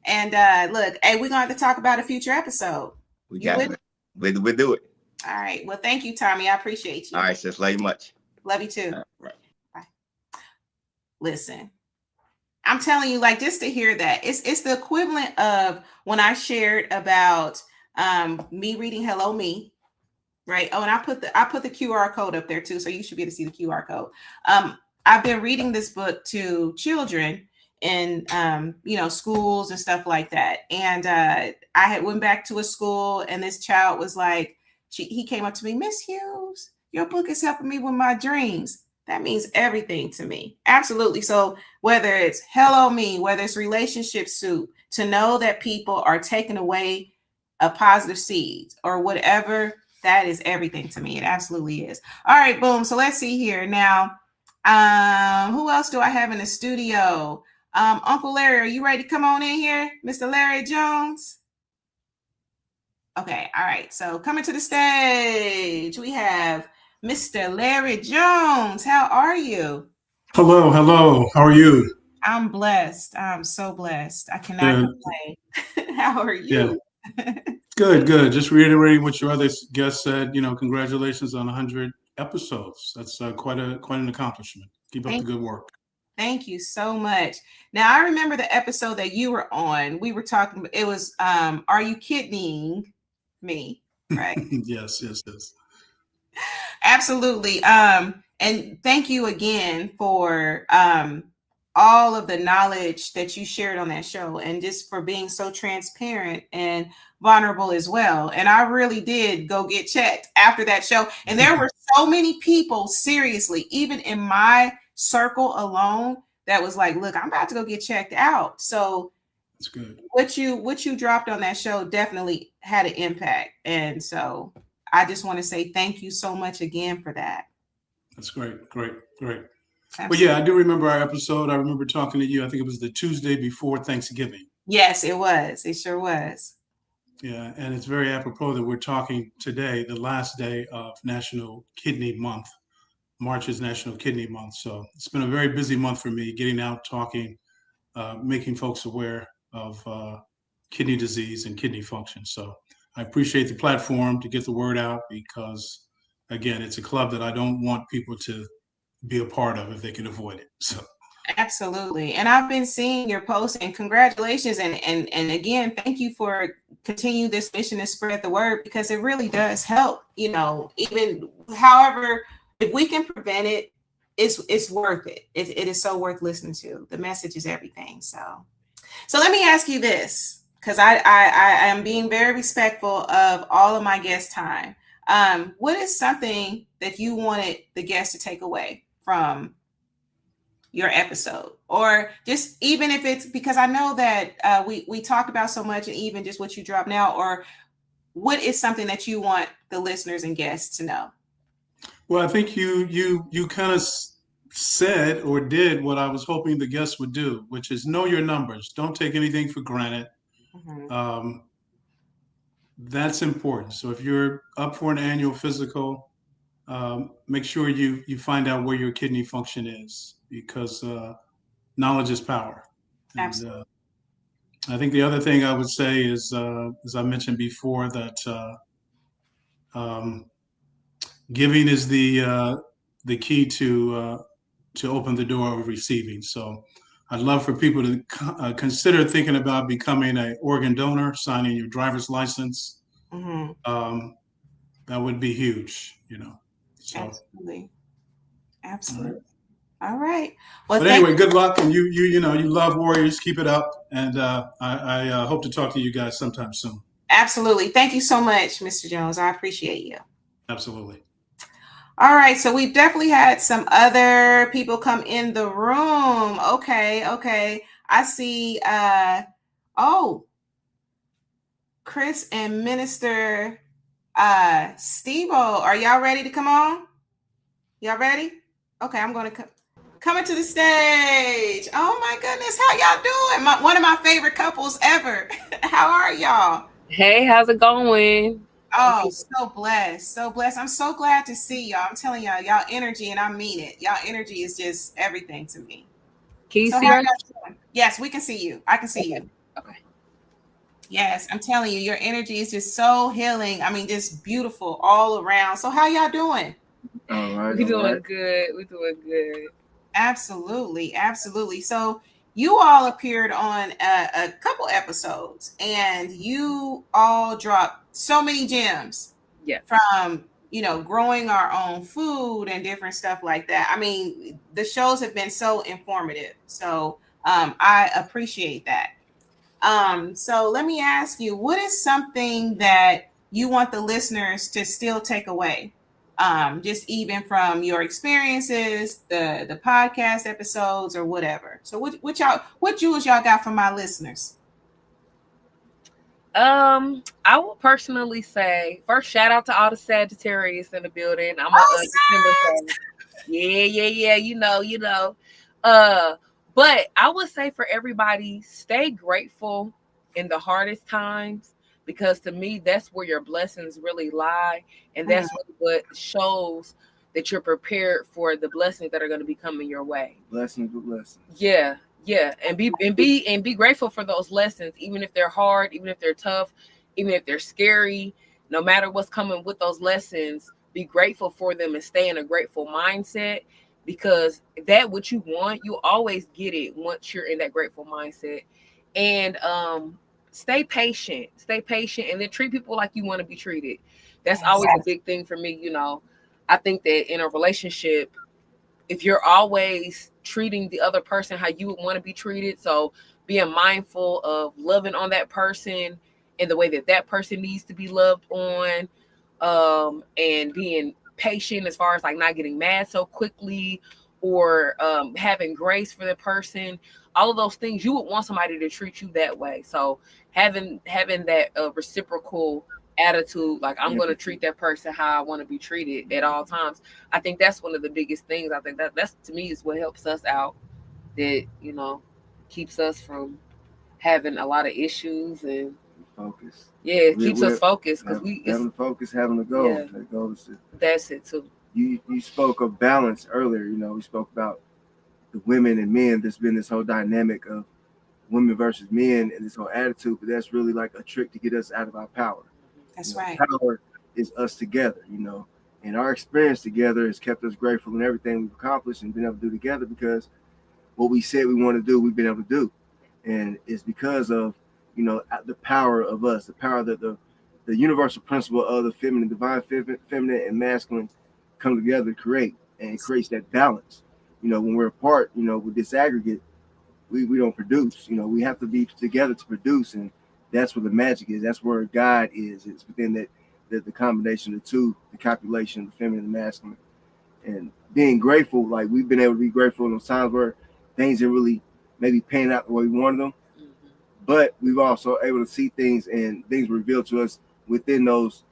And look, hey, we're going to have to talk about a future episode. We got it. We'll do it. All right. Well, thank you, Tommy. I appreciate you. All right, sis. Love you much. Love you too. Right. Bye. Listen, I'm telling you, like, just to hear that, it's the equivalent of when I shared about me reading Hello Me, right? Oh, and I put the QR code up there too, so you should be able to see the QR code. I've been reading this book to children in schools and stuff like that, and I had went back to a school, and this child was like, he came up to me, Miss Hughes, your book is helping me with my dreams. That means everything to me. Absolutely. So whether it's Hello Me, whether it's Relationship Soup, to know that people are taking away a positive seed or whatever, that is everything to me. It absolutely is. All right, boom. So let's see here. Now, who else do I have in the studio? Uncle Larry, are you ready to come on in here? Mr. Larry Jones? Okay. All right. So coming to the stage, we have Mr. Larry Jones. How are you? Hello. How are you? I'm blessed. I'm so blessed. I cannot complain. How are you? Yeah. Good. Just reiterating what your other guest said, congratulations on 100 episodes. That's quite an accomplishment. Keep up the good work. Thank you so much. Now, I remember the episode that you were on. We were talking, it was, Are You Kidding Me? Right? Yes. Absolutely. And thank you again for all of the knowledge that you shared on that show, and just for being so transparent and vulnerable as well. And I really did go get checked after that show. And there were so many people, seriously, even in my circle alone, that was like, look, I'm about to go get checked out. So that's good. What you dropped on that show definitely had an impact. And so I just want to say thank you so much again for that. That's great. Absolutely. Well, yeah, I do remember our episode. I remember talking to you. I think it was the Tuesday before Thanksgiving. Yes, it was. It sure was. Yeah, and it's very apropos that we're talking today, the last day of National Kidney Month. March is National Kidney Month. So it's been a very busy month for me, getting out, talking, making folks aware of kidney disease and kidney function. So I appreciate the platform to get the word out, because, again, it's a club that I don't want people to be a part of if they can avoid it. So absolutely. And I've been seeing your posts, and congratulations. And again, thank you for continue this mission to spread the word, because it really does help, even however, if we can prevent it, it's worth it. It is so worth listening to. The message is everything. So let me ask you this, because I am being very respectful of all of my guest time. What is something that you wanted the guests to take away from your episode, or just even if it's, because I know that we talked about so much, and even just what you dropped now, or what is something that you want the listeners and guests to know? Well, I think you kind of said or did what I was hoping the guests would do, which is know your numbers. Don't take anything for granted. Mm-hmm. That's important. So if you're up for an annual physical, make sure you find out where your kidney function is, because knowledge is power. And Absolutely. I think the other thing I would say is, as I mentioned before, that um, giving is the key to open the door of receiving. So I'd love for people to consider thinking about becoming an organ donor, signing your driver's license. Mm-hmm. That would be huge, you know. So, Absolutely. all Absolutely. right. All right. Well, But thank anyway, good luck, and you know you love Warriors. Keep it up, and I hope to talk to you guys sometime soon. Absolutely. Thank you so much, Mr. Jones. I appreciate you. Absolutely. All right, so we've definitely had some other people come in the room. Okay. I see oh, Chris and Minister Steve-O. Are y'all ready to come on? Y'all ready? Okay, I'm going to coming to the stage. Oh my goodness, how y'all doing? One of my favorite couples ever. How are y'all? Hey, how's it going? Oh, so blessed. So blessed. I'm so glad to see y'all. I'm telling y'all energy, and I mean it. Y'all energy is just everything to me. Can you So see how us? y'all doing? Yes, we can see you. I can see you. Okay. Yes, I'm telling you, your energy is just so healing. I mean, just beautiful all around. So how y'all doing? All right. We're doing good. We're doing good. Absolutely. So you all appeared on a couple episodes, and you all dropped so many gems. Yeah. From growing our own food and different stuff like that. I mean, the shows have been so informative. So I appreciate that. So let me ask you, what is something that you want the listeners to still take away? Just even from your experiences, the podcast episodes or whatever. So what jewels y'all got from my listeners? I will personally say, first, shout out to all the Sagittarius in the building. I'm yeah. You know. But I would say for everybody, stay grateful in the hardest times, because to me, that's where your blessings really lie, and that's really what shows that you're prepared for the blessings that are going to be coming your way. Blessings. Yeah, and be grateful for those lessons, even if they're hard, even if they're tough, even if they're scary. No matter what's coming with those lessons, be grateful for them and stay in a grateful mindset, because that what you want, you always get it once you're in that grateful mindset. And stay patient, and then treat people like you want to be treated. That's always a big thing for me. I think that in a relationship, if you're always treating the other person how you would want to be treated, so being mindful of loving on that person in the way that that person needs to be loved on, and being patient as far as like not getting mad so quickly, or having grace for the person, all of those things, you would want somebody to treat you that way. So having that reciprocal attitude, like I'm going to treat that person how I want to be treated at all times. I think that's one of the biggest things. I think that's to me is what helps us out, that keeps us from having a lot of issues and focus. Yeah, it keeps us focused, because having to focus, having to go. Yeah. That goes to, that's it too. You spoke of balance earlier. We spoke about the women and men. There's been this whole dynamic of women versus men and this whole attitude, but that's really like a trick to get us out of our power. That's right. Power is us together, and our experience together has kept us grateful in everything we've accomplished and been able to do together, because what we said we want to do, we've been able to do. And it's because of, the power of us, the power that the universal principle of the feminine, divine feminine and masculine come together to create, and it creates that balance. When we're apart, with this aggregate, we don't produce. We have to be together to produce, and that's where the magic is. That's where God is. It's within that the combination of the two, the copulation of the feminine and masculine, and being grateful. Like, we've been able to be grateful in those times where things didn't really maybe pan out the way we wanted them, but we've also able to see things and things revealed to us within those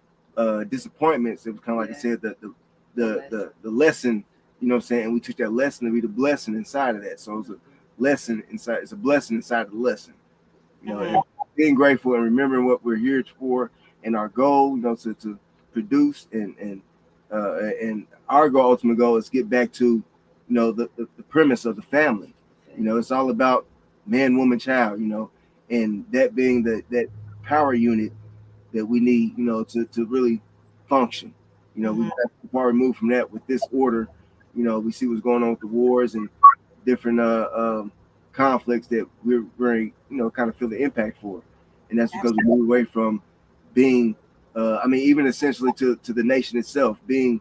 disappointments. It was kind of like I said, the lesson, and we took that lesson to be the blessing inside of that. So it's a lesson inside, it's a blessing inside of the lesson, and being grateful and remembering what we're here for, and our goal, to produce and our goal, ultimate goal, is get back to, the premise of the family. It's all about man, woman, child. And that being that power unit that we need, to really function. We've far removed from that with this order. We see what's going on with the wars and different conflicts that we're very, kind of feel the impact for. And that's because we move away from being, even essentially to the nation itself, being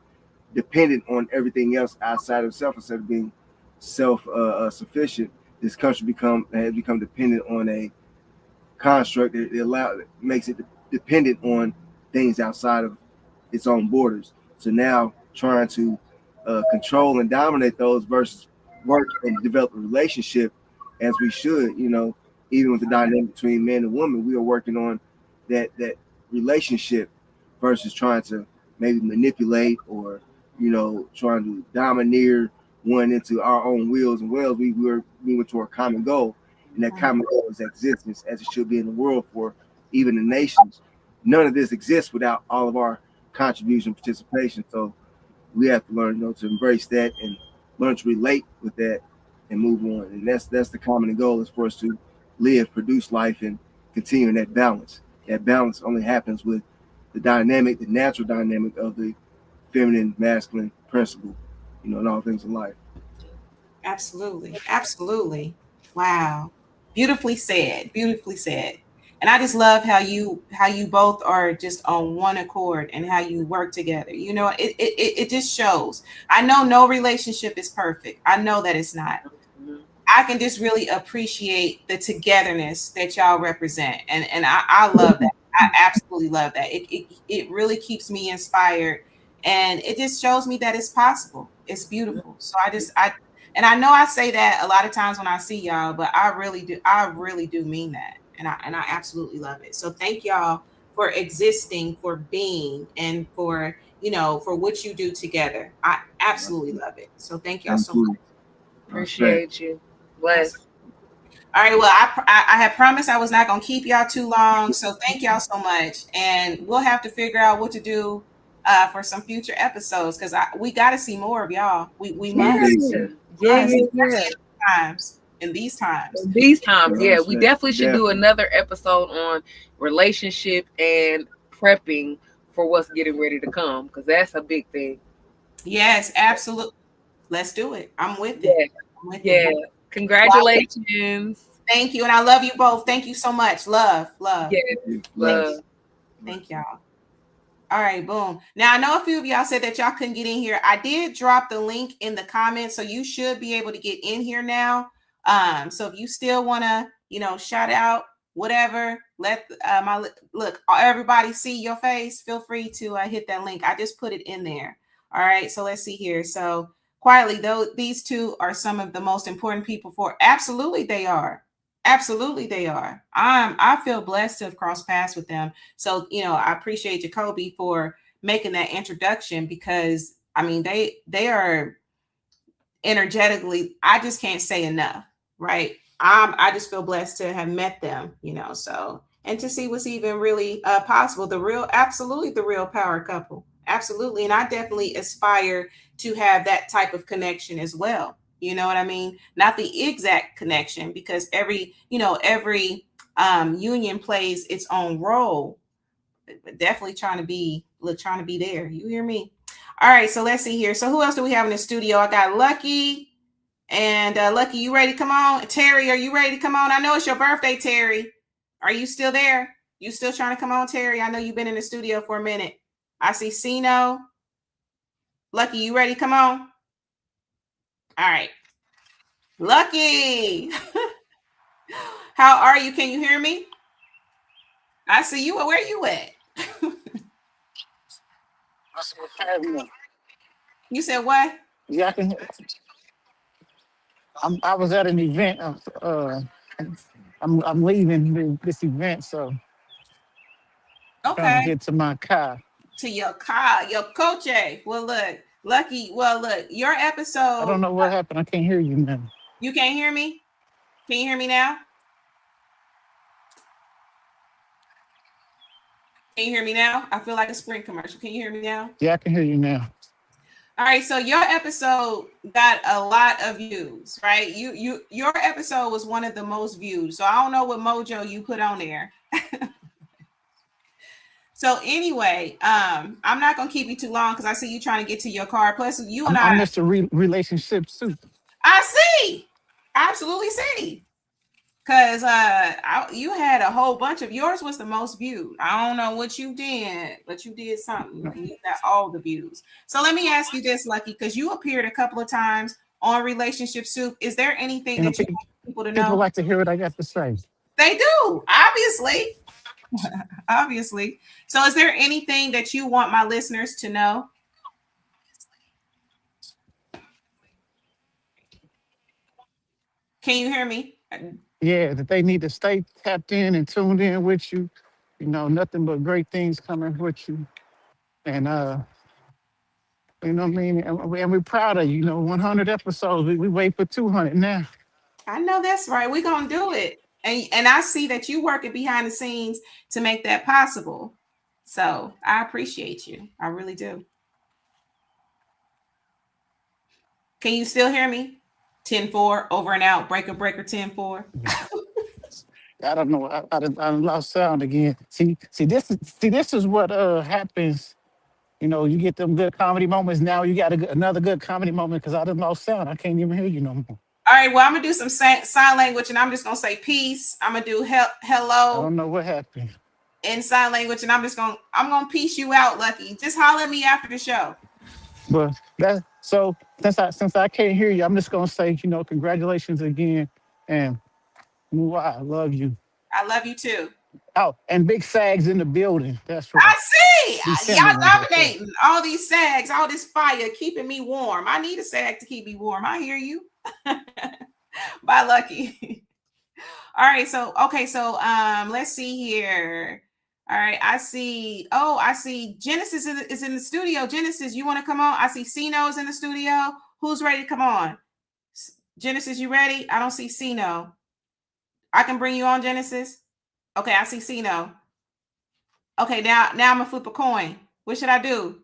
dependent on everything else outside of self instead of being self-sufficient. This country has become dependent on a construct that makes it dependent on things outside of its own borders. So now trying to control and dominate those versus work and develop a relationship as we should, even with the dynamic between man and woman, we are working on that relationship versus trying to maybe manipulate or, trying to domineer one into our own wills and wells. We went to our common goal, and that common goal is existence as it should be in the world for even the nations. None of this exists without all of our contribution, participation. So we have to learn, to embrace that and learn to relate with that and move on. And that's the common goal, is for us to live, produce life, and continue in that balance. That balance only happens with the natural dynamic of the feminine, masculine principle, in all things in life. Absolutely. Wow. Beautifully said. And I just love how you both are just on one accord and how you work together. It just shows. I know no relationship is perfect. I know that it's not. I can just really appreciate the togetherness that y'all represent. And I love that. I absolutely love that. It really keeps me inspired, and it just shows me that it's possible. It's beautiful. So I know I say that a lot of times when I see y'all, but I really do mean that. And I absolutely love it. So thank y'all for existing, for being, and for what you do together. I absolutely love it. So thank y'all so much. Appreciate you. Bless. All right. Well, I had promised I was not going to keep y'all too long. So thank y'all so much. And we'll have to figure out what to do for some future episodes, because we got to see more of y'all. We must. Yeah. In these times. Yeah. We definitely should do another episode on relationship and prepping for what's getting ready to come, because that's a big thing. Yes, absolutely. Let's do it. I'm with it. Yeah. Congratulations. Thank you. And I love you both. Thank you so much. Love. Yeah. Love. Thank y'all. All right, boom. Now, I know a few of y'all said that y'all couldn't get in here. I did drop the link in the comments, so you should be able to get in here now. So if you still want to, shout out, whatever, let everybody see your face, feel free to hit that link. I just put it in there. All right, so let's see here. So quietly, though, these two are some of the most important people for. Absolutely, they are. I feel blessed to have crossed paths with them. So, I appreciate Jacoby for making that introduction, because they are energetically, I just can't say enough, right? I just feel blessed to have met them, so, and to see what's even really possible. Absolutely the real power couple. Absolutely. And I definitely aspire to have that type of connection as well. You know what I mean? Not the exact connection, because every union plays its own role, but definitely trying to be there. You hear me? All right. So let's see here. So who else do we have in the studio? I got Lucky. And Lucky, you ready to come on? Terry, are you ready to come on? I know it's your birthday, Terry. Are you still there? You still trying to come on, Terry? I know you've been in the studio for a minute. I see Sino. Lucky, you ready to come on? All right. Lucky. How are you? Can you hear me? I see you. Where you at? You said what? Yeah, I can. I was at an event. I'm leaving this event, so trying to Okay. get to my car. To your car, your coach. Well, look, Lucky. Well, look, your episode. I don't know what happened. I can't hear you, man. You can't hear me? Can you hear me now? Can you hear me now? I feel like a Sprint commercial. Can you hear me now? Yeah, I can hear you now. All right, so your episode got a lot of views, right? Your episode was one of the most viewed. So I don't know what mojo you put on there. So anyway, I'm not gonna keep you too long because I see you trying to get to your car. Plus, you and I'm Mr. Relationship Soup. I see, absolutely see. Because you had a whole bunch of yours was the most viewed. I don't know what you did, but you did something. And you got all the views. So let me ask you this, Lucky, because you appeared a couple of times on Relationship Soup. Is there anything that you want people to know? People like to hear what I got to say. They do, obviously. Obviously. So is there anything that you want my listeners to know? Can you hear me? Yeah, that they need to stay tapped in and tuned in with you. You know, nothing but great things coming with you. And you know what I mean? And we're proud of you. You know, 100 episodes. We wait for 200 now. I know that's right. We're gonna do it. And I see that you working behind the scenes to make that possible. So I appreciate you. I really do. Can you still hear me? 10-4, over and out. Breaker 10-4. I don't know. I lost sound again. See, this is what happens. You know, you get them good comedy moments. Now you got another good comedy moment because I done lost sound. I can't even hear you no more. All right. Well, I'm gonna do some sign language, and I'm just gonna say peace. I'm gonna do hello. I don't know what happened. In sign language, and I'm gonna piece you out, Lucky. Just holler at me after the show. But since I can't hear you, I'm just gonna say, you know, congratulations again, and I love you. I love you too. Oh, and Big Sag's in the building. That's right. I see. Y'all dominating all these sags, all this fire, keeping me warm. I need a sag to keep me warm. I hear you. Bye, Lucky. All right. So let's see here. All right. I see Genesis is in the studio. Genesis, you want to come on? I see Cino's in the studio. Who's ready to come on? Genesis, you ready? I don't see Cino. I can bring you on, Genesis. Okay, I see Cino. Okay, now I'm gonna flip a coin. What should I do?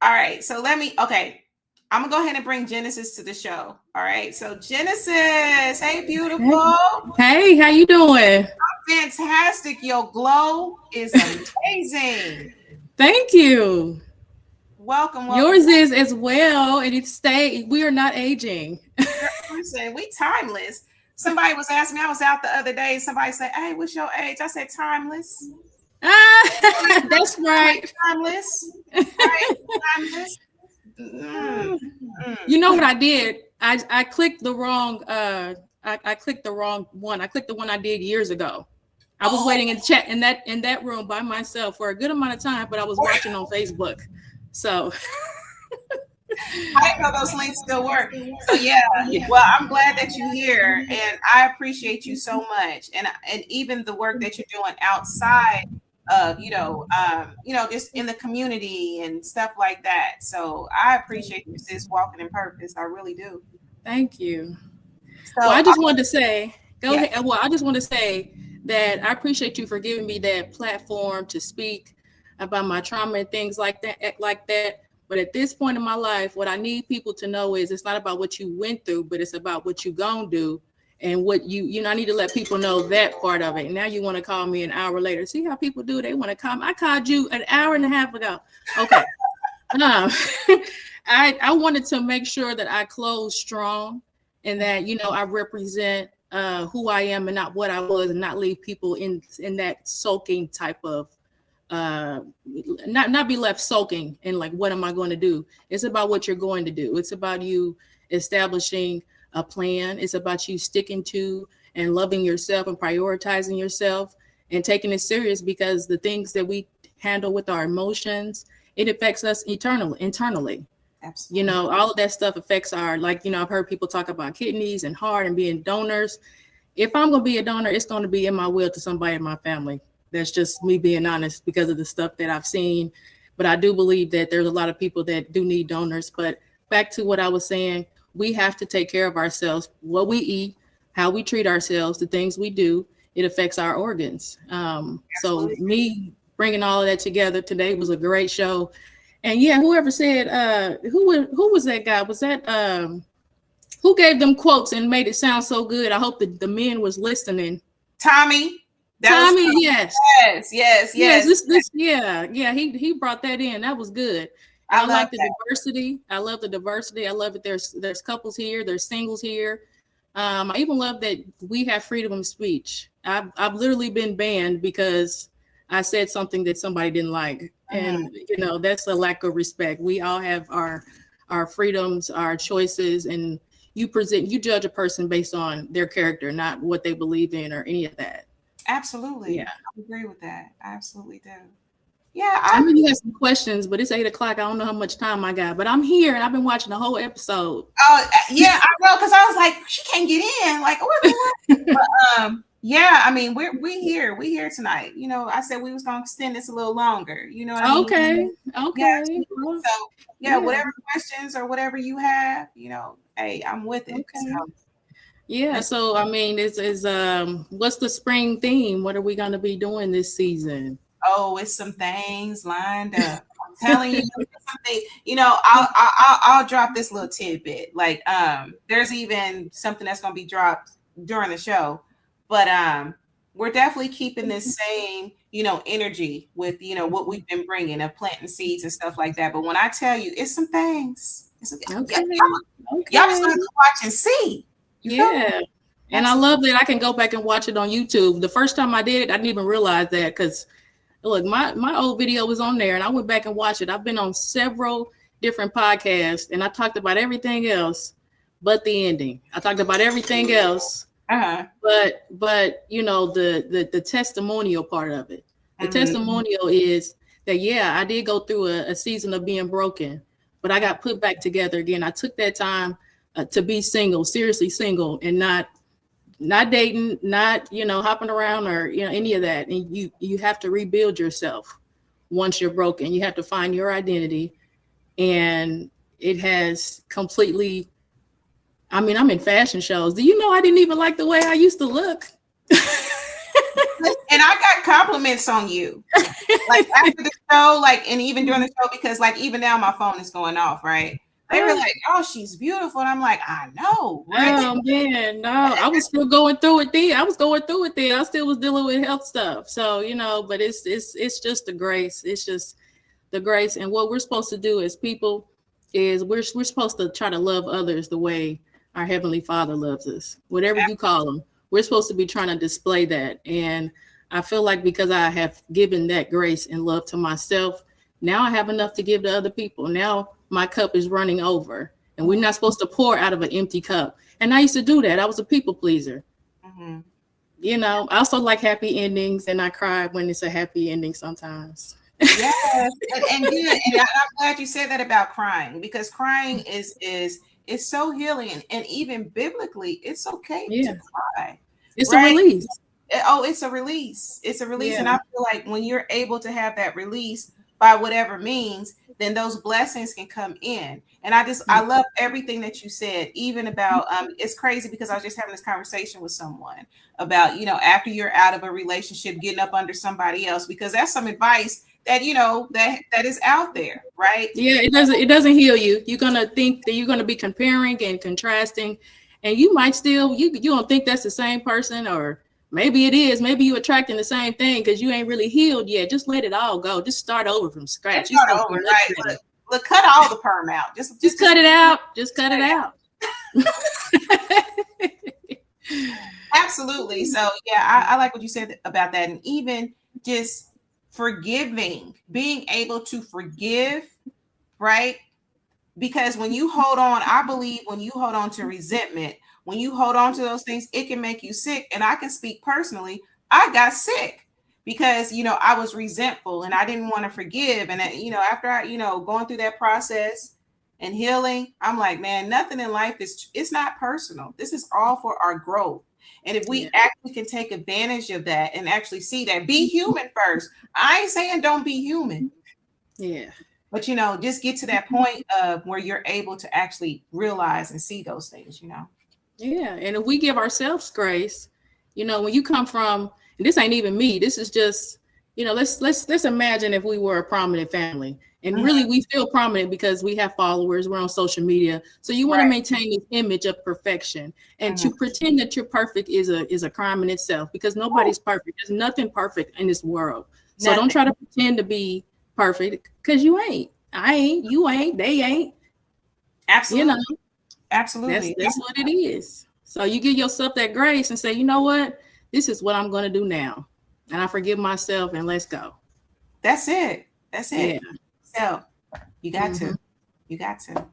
All right, so I'm gonna go ahead and bring Genesis to the show. All right, so Genesis, hey, beautiful. Hey, how you doing? I'm fantastic. Your glow is amazing. Thank you. Welcome. Yours is as well, and we are not aging. Listen, we timeless. Somebody was asking me, I was out the other day, somebody said, hey, what's your age? I said, timeless. That's right. Timeless. Right? Timeless. You know what I did? I clicked the wrong I clicked the wrong one. I clicked the one I did years ago. I was waiting in chat in that room by myself for a good amount of time, but I was watching on Facebook. So I didn't know those links still work. So yeah. Well, I'm glad that you're here, and I appreciate you so much, and even the work that you're doing outside of just in the community and stuff like that. So I appreciate you, sis, walking in purpose. I really do. Thank you. So well, I just wanted to say, ahead. Well, I just want to say that I appreciate you for giving me that platform to speak about my trauma and things like that. But at this point in my life, what I need people to know is it's not about what you went through, but it's about what you gonna do and what I need to let people know that part of it. And now you want to call me an hour later. See how people do? They want to call me. I called you an hour and a half ago. Okay. I wanted to make sure that I close strong and that, I represent who I am and not what I was, and not leave people in that sulking type of not be left sulking and like, what am I going to do? It's about what you're going to do. It's about you establishing a plan. It's about you sticking to and loving yourself and prioritizing yourself and taking it serious, because the things that we handle with our emotions, it affects us internally. Absolutely. All of that stuff affects I've heard people talk about kidneys and heart and being donors. If I'm going to be a donor, it's going to be in my will to somebody in my family. That's just me being honest, because of the stuff that I've seen. But I do believe that there's a lot of people that do need donors. But back to what I was saying, we have to take care of ourselves, what we eat, how we treat ourselves, the things we do. it affects our organs. So me bringing all of that together today was a great show. And yeah, whoever said, who was that guy? Was that, who gave them quotes and made it sound so good? I hope that the men was listening. Tommy. Tommy, yes. Yes. Yeah. He brought that in. That was good. And I like the diversity. I love the diversity. I love that there's couples here, there's singles here. I even love that we have freedom of speech. I've literally been banned because I said something that somebody didn't like. And that's a lack of respect. We all have our freedoms, our choices, and you judge a person based on their character, not what they believe in or any of that. Absolutely. Yeah. I agree with that. I absolutely do. Yeah. I mean, you have some questions, but it's 8 o'clock. I don't know how much time I got, but I'm here and I've been watching the whole episode. Oh, yeah, I know, because I was like, she can't get in. Like, but, yeah, I mean, we here tonight. I said we was gonna extend this a little longer. You know what I mean? Okay. Yeah, whatever questions or whatever you have, hey, I'm with it. Okay. Yeah, so I mean, what's the spring theme? What are we gonna be doing this season? Oh, it's some things lined up. I'm telling you, something. I'll drop this little tidbit. Like, there's even something that's gonna be dropped during the show, but we're definitely keeping this same, energy with what we've been bringing of planting seeds and stuff like that. But when I tell you, it's some things. Okay. Y'all just gonna watch and see. Yeah. And I love that I can go back and watch it on YouTube. The first time I did it, I didn't even realize that, because look, my old video was on there and I went back and watched it. I've been on several different podcasts and I talked about everything else but the ending. I talked about everything else, but the testimonial part of it. The testimonial is that, yeah, I did go through a season of being broken, but I got put back together again. I took that time to be single, seriously single, and not dating, not hopping around or any of that. And you have to rebuild yourself once you're broken. You have to find your identity, and it has completely. I mean, I'm in fashion shows. Do you know I didn't even like the way I used to look? And I got compliments on you, like after the show, and even during the show, because even now my phone is going off, right? They were like, "Oh, she's beautiful," and I'm like, "I know, right?" Oh man, no, I was still going through it then. I still was dealing with health stuff. So but it's just the grace. It's just the grace, and what we're supposed to do as people is we're supposed to try to love others the way our Heavenly Father loves us. Whatever you call them, we're supposed to be trying to display that. And I feel like because I have given that grace and love to myself, now I have enough to give to other people. Now my cup is running over, and we're not supposed to pour out of an empty cup. And I used to do that. I was a people pleaser. I also like happy endings, and I cry when it's a happy ending sometimes. Yes, and I'm glad you said that about crying, because crying is so healing, and even biblically, it's okay to cry. It's a release. It's a release. It's a release, and I feel like when you're able to have that release by whatever means, then those blessings can come in. And I love everything that you said, even about it's crazy because I was just having this conversation with someone about after you're out of a relationship, getting up under somebody else, because that's some advice that that is out there, right? Yeah, it doesn't heal you. You're gonna think that you're gonna be comparing and contrasting, and you might still you don't think that's the same person, or maybe it is. Maybe you're attracting the same thing because you ain't really healed yet. Just let it all go. Just start over from scratch. Start over, right? Look, cut all the perm out. Just cut it out. Just cut it out. Absolutely. So yeah, I like what you said about that, and even just forgiving, being able to forgive, right? Because when you hold on, I believe when you hold on to resentment, when you hold on to those things, it can make you sick. And I can speak personally. I got sick because, I was resentful and I didn't want to forgive. And, after I, going through that process and healing, I'm like, man, nothing in life it's not personal. This is all for our growth. And if we actually can take advantage of that and actually see that, be human first. I ain't saying don't be human. Yeah. But, just get to that point of where you're able to actually realize and see those things, Yeah. And if we give ourselves grace You know, when you come from, and this ain't even me, this is just, you know, let's imagine if we were a prominent family. And really we feel prominent because we have followers, we're on social media. So you want to maintain this image of perfection. And to pretend that you're perfect is a crime in itself, because nobody's perfect. There's nothing perfect in this world. So don't try to pretend to be perfect, because you ain't. I ain't, you ain't, they ain't. Absolutely. You know, absolutely. That's what it is. So you give yourself that grace and say, you know what? This is what I'm going to do now. And I forgive myself, and let's go. That's it. That's it. Yeah. So you got to. You got to.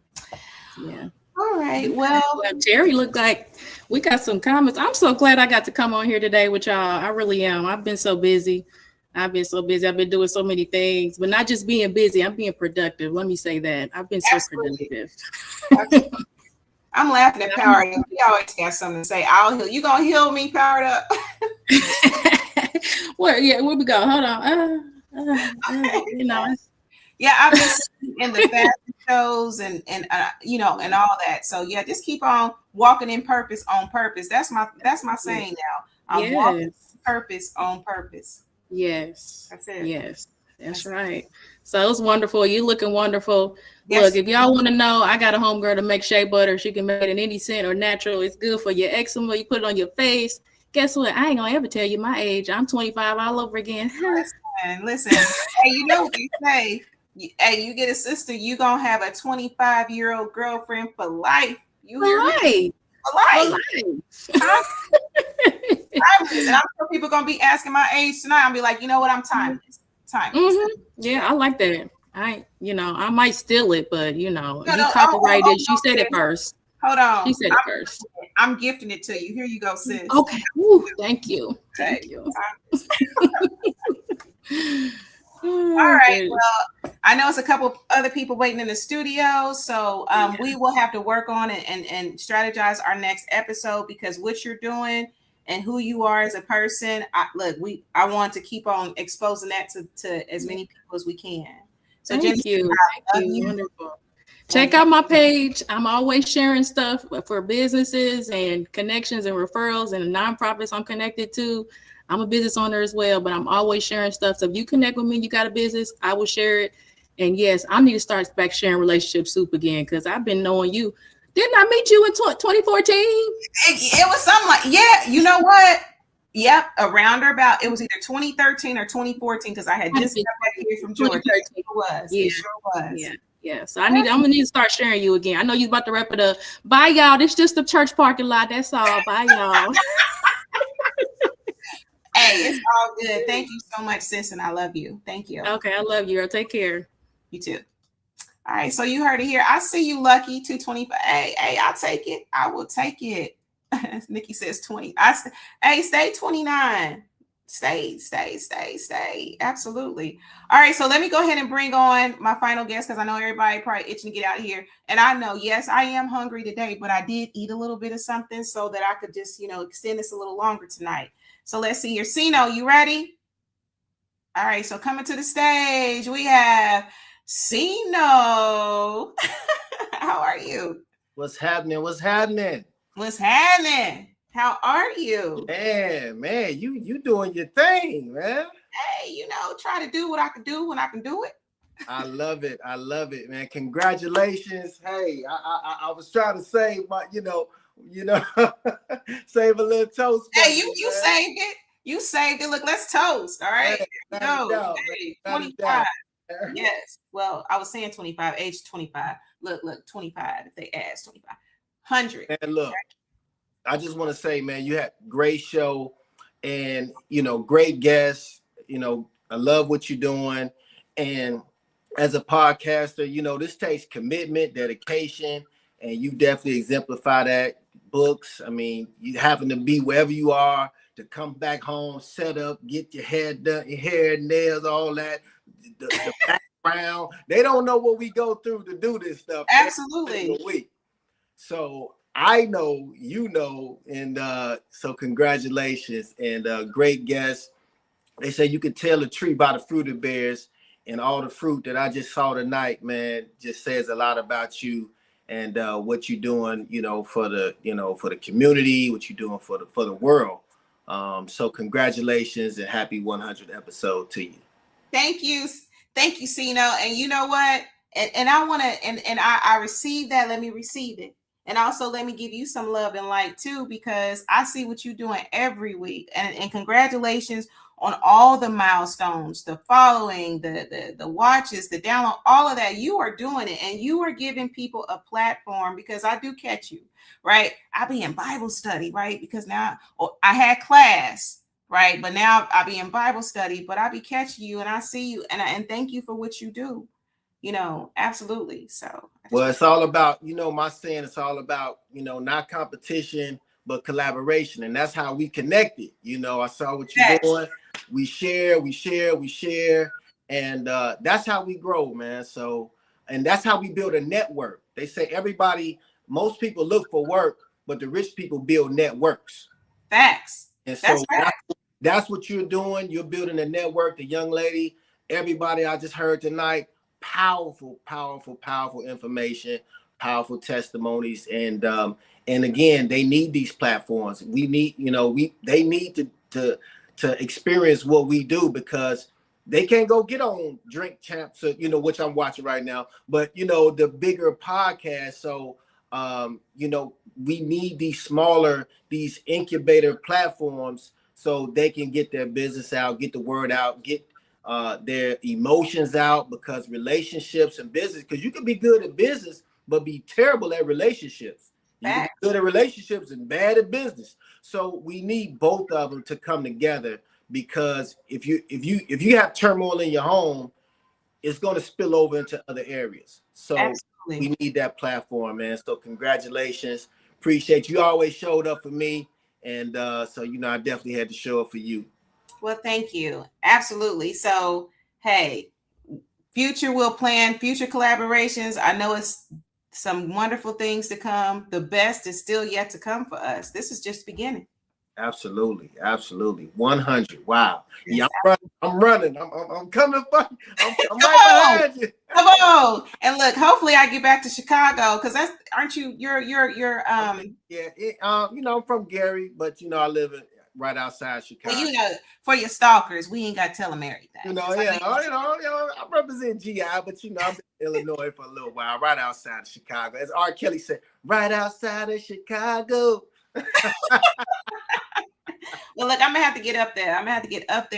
Yeah. All right. Well, Terry, looked like we got some comments. I'm so glad I got to come on here today with y'all. I really am. I've been so busy. I've been doing so many things, but not just being busy. I'm being productive. Let me say that. I've been so productive. I'm laughing at Powered Up. He always got something to say. I'll heal. You gonna heal me, Powered Up? Well, yeah, where we go? Hold on. You know. Yeah, I've been in the fashion shows and you know, and all that. So yeah, just keep on walking in purpose on purpose. That's my saying now. I'm walking purpose on purpose. Yes. That's it. Yes. That's right. So it was wonderful. You looking wonderful. Yes. Look, if y'all want to know, I got a homegirl to make shea butter. She can make it in any scent or natural. It's good for your eczema. You put it on your face. Guess what? I ain't gonna ever tell you my age. I'm 25 all over again. Listen, hey, you know what they say? Hey, you get a sister, you gonna have a 25-year-old girlfriend for life. You hear me? For life. And I'm sure people gonna be asking my age tonight. I'll be like, you know what? I'm timeless. Yeah, I like that. I might steal it, but you copyrighted it. She said it first. Hold on. She said it first. I'm gifting it to you. Here you go, sis. Okay. Ooh, thank you. Thank you. All right. Well, I know it's a couple other people waiting in the studio, so we will have to work on it and strategize our next episode, because what you're doing and who you are as a person, I want to keep on exposing that to as many people as we can. So thank you. Wonderful. Check out my page. I'm always sharing stuff for businesses and connections and referrals and nonprofits I'm connected to. I'm a business owner as well, but I'm always sharing stuff. So if you connect with me, you got a business, I will share it. And yes, I need to start back sharing Relationship Soup again, because I've been knowing you. Didn't I meet you in 2014? It was something like, yeah, you know what? Yep, around or about, it was either 2013 or 2014, because I had just got back here from Georgia. It was. Yeah. It sure was. Yeah. Yeah, so I'm gonna need to start sharing you again. I know you're about to wrap it up. Bye, y'all. This just the church parking lot. That's all. Bye, y'all. Hey, it's all good. Thank you so much, sis, and I love you. Thank you. Okay, I love you. Take care. You too. All right, so you heard it here. I see you, Lucky 225. Hey, I'll take it. I will take it. Nikki says 20. Hey, stay 29. Stay. Absolutely. All right, so let me go ahead and bring on my final guest, because I know everybody probably itching to get out of here. And I know, yes, I am hungry today, but I did eat a little bit of something so that I could just, extend this a little longer tonight. So let's see here. Sino, you ready? All right, so coming to the stage, we have Sino. How are you? What's happening? How are you? Man, you doing your thing, man. Hey, try to do what I can do when I can do it. I love it, man. Congratulations. Hey, I was trying to save my, save a little toast. Hey, you saved it. You saved it. Look, let's toast. All right. Hey, 25. Yes. Well, I was saying 25, age 25. Look, 25. If they ask 25. 100. And look, I just want to say, man, you had a great show and, great guests. I love what you're doing. And as a podcaster, this takes commitment, dedication, and you definitely exemplify that. Books, I mean, you happen to be wherever you are, to come back home, set up, get your hair done, your hair, nails, all that, the background. They don't know what we go through to do this stuff. Absolutely. So I know, and so congratulations, and great guest. They say you can tell a tree by the fruit it bears, and all the fruit that I just saw tonight, man, just says a lot about you and what you're doing, for the community, what you're doing for the world. So congratulations and happy 100th episode to you. Thank you, Sino. And you know what? And I want to, and I received that. Let me receive it. And also let me give you some love and light too, because I see what you're doing every week. And congratulations on all the milestones, the following, the watches, the download, all of that. You are doing it, and you are giving people a platform, because I do catch you, right? I be in Bible study, right? Because now I had class, right? But now I be in Bible study, but I be catching you and I see you, and thank you for what you do. You know, absolutely. So, well, it's all about, you know, my saying, it's all about, you know, not competition, but collaboration. And that's how we connected. You know, I saw what you're doing. We share. And that's how we grow, man. So, and that's how we build a network. They say most people look for work, but the rich people build networks. Facts. And so that's what you're doing. You're building a network. The young lady, everybody I just heard tonight, powerful information, powerful testimonies. And again, they need these platforms. We need, you know, they need to experience what we do, because they can't go get on Drink Champs, you know, which I'm watching right now, but you know, the bigger podcast. So you know, we need these incubator platforms, so they can get their business out, get the word out, get their emotions out, because relationships and business, because you can be good at business but be terrible at relationships. You can be good at relationships and bad at business. So we need both of them to come together, because if you have turmoil in your home, it's going to spill over into other areas. So we need that platform, man. So congratulations. Appreciate you. Always showed up for me. And so, you know, I definitely had to show up for you. Well, thank you. Absolutely. So, hey, we'll plan future collaborations. I know it's some wonderful things to come. The best is still yet to come for us. This is just beginning. Absolutely. 100. Wow. Yeah, I'm running. I'm coming for you. I'm right behind you. Come on. And look, hopefully I get back to Chicago, because you're yeah, you know, I'm from Gary, but you know, I live right outside Chicago. Well, you know, for your stalkers, we ain't got to tell them everything. You know, yeah, I represent GI, but you know, I've been in Illinois for a little while, right outside of Chicago. As R. Kelly said, right outside of Chicago. Well, look, I'm gonna have to get up there.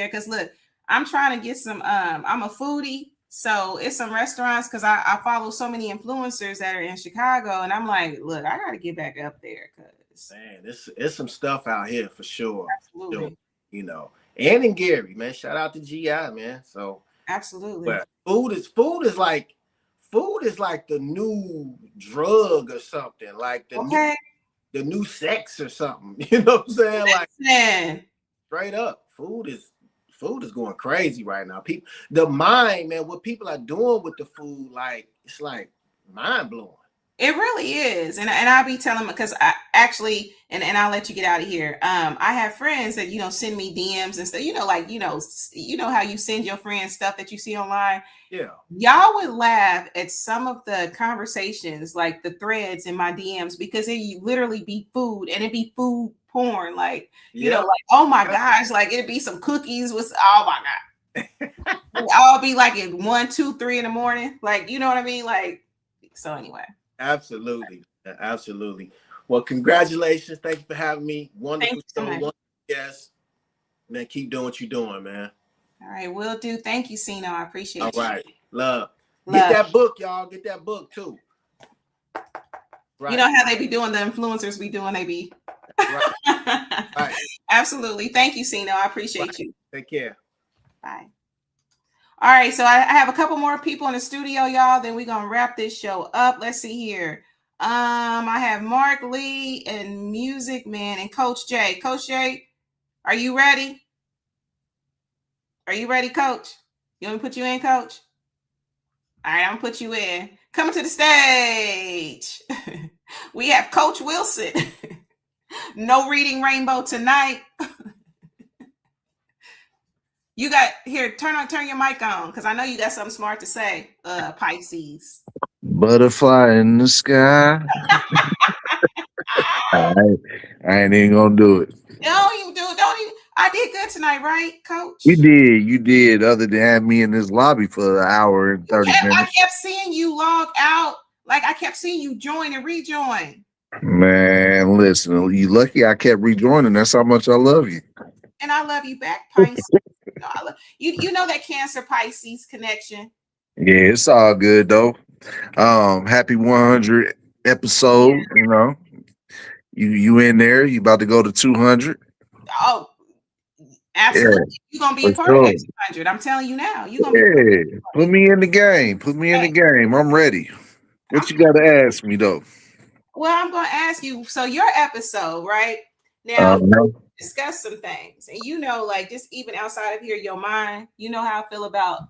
Because look, I'm trying to get some. I'm a foodie, so it's some restaurants, because I follow so many influencers that are in Chicago, and I'm like, look, I got to get back up there, because man, it's some stuff out here for sure. Absolutely. Sure, you know, and in Gary, man. Shout out to GI, man. So absolutely. But food is like the new drug or something, like the new sex or something. You know what I'm saying? Like, man, straight up, food is going crazy right now. People, the mind, man, what people are doing with the food, like, it's like mind blowing. It really is. And I'll be telling them, because I actually, and I'll let you get out of here. I have friends that, you know, send me DMs and stuff, you know, like, you know how you send your friends stuff that you see online. Yeah. Y'all would laugh at some of the conversations, like the threads in my DMs, because it literally be food, and it be food porn. Like, you know, like, oh my gosh, like it'd be some cookies with, oh my God. I'll be like at 1, 2, 3 in the morning. Like, you know what I mean? Like, so anyway. Absolutely. Well, congratulations. Thank you for having me. Wonderful show. Wonderful guest. Man, keep doing what you're doing, man. All right, will do. Thank you, Sino. I appreciate you. All right. Love. Get that book, y'all. Get that book too. Right. You know how they be doing, the influencers be doing, they be. Right. Absolutely. Thank you, Sino. I appreciate you. Take care. Bye. All right, so I have a couple more people in the studio, y'all. Then we're gonna wrap this show up. Let's see here. I have Mark Lee and Music Man and Coach J. Coach J, are you ready? Are you ready, Coach? You want me to put you in, Coach? All right, I'm gonna put you in. Coming to the stage, we have Coach Wilson. No reading rainbow tonight. You got here. Turn your mic on, because I know you got something smart to say. Pisces. Butterfly in the sky. I ain't even gonna do it. Don't even do it. Don't even. I did good tonight, right, You Coach? did, you did. Other than having me in this lobby for an hour and 30 I minutes. kept seeing you log out. Like I kept seeing you join and rejoin. Man, listen, you lucky I kept rejoining. That's how much I love you. And I love you back, Pisces. No, I love you. You know that Cancer Pisces connection. Yeah, it's all good though. Happy 100 episode. You know, you in there? You about to go to 200? Oh, Yeah, absolutely. You're gonna be for a part of sure. that 200. I'm telling you now. You're gonna be. Yeah, put me in the game. Put me in the game. I'm ready. What you got to ask me though? Well, I'm gonna ask you. So your episode, right now, Uh-huh. discuss some things, and you know, like just even outside of here, your mind. You know how I feel about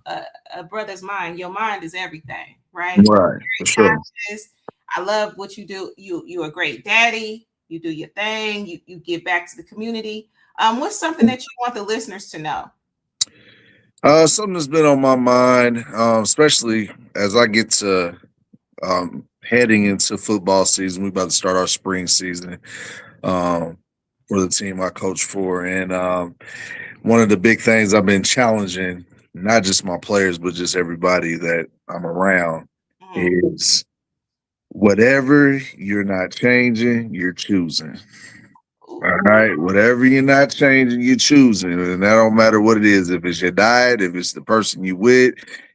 a brother's mind. Your mind is everything, right? Right, for sure. Conscious. I love what you do. You're a great daddy. You do your thing. You give back to the community. What's something that you want the listeners to know? Something that's been on my mind, especially as I get to heading into football season. We about to start our spring season um, for the team I coach for, and one of the big things I've been challenging, not just my players, but just everybody that I'm around, is whatever you're not changing, you're choosing. All right. Whatever you're not changing, you're choosing. And that don't matter what it is. If it's your diet, if it's the person you with,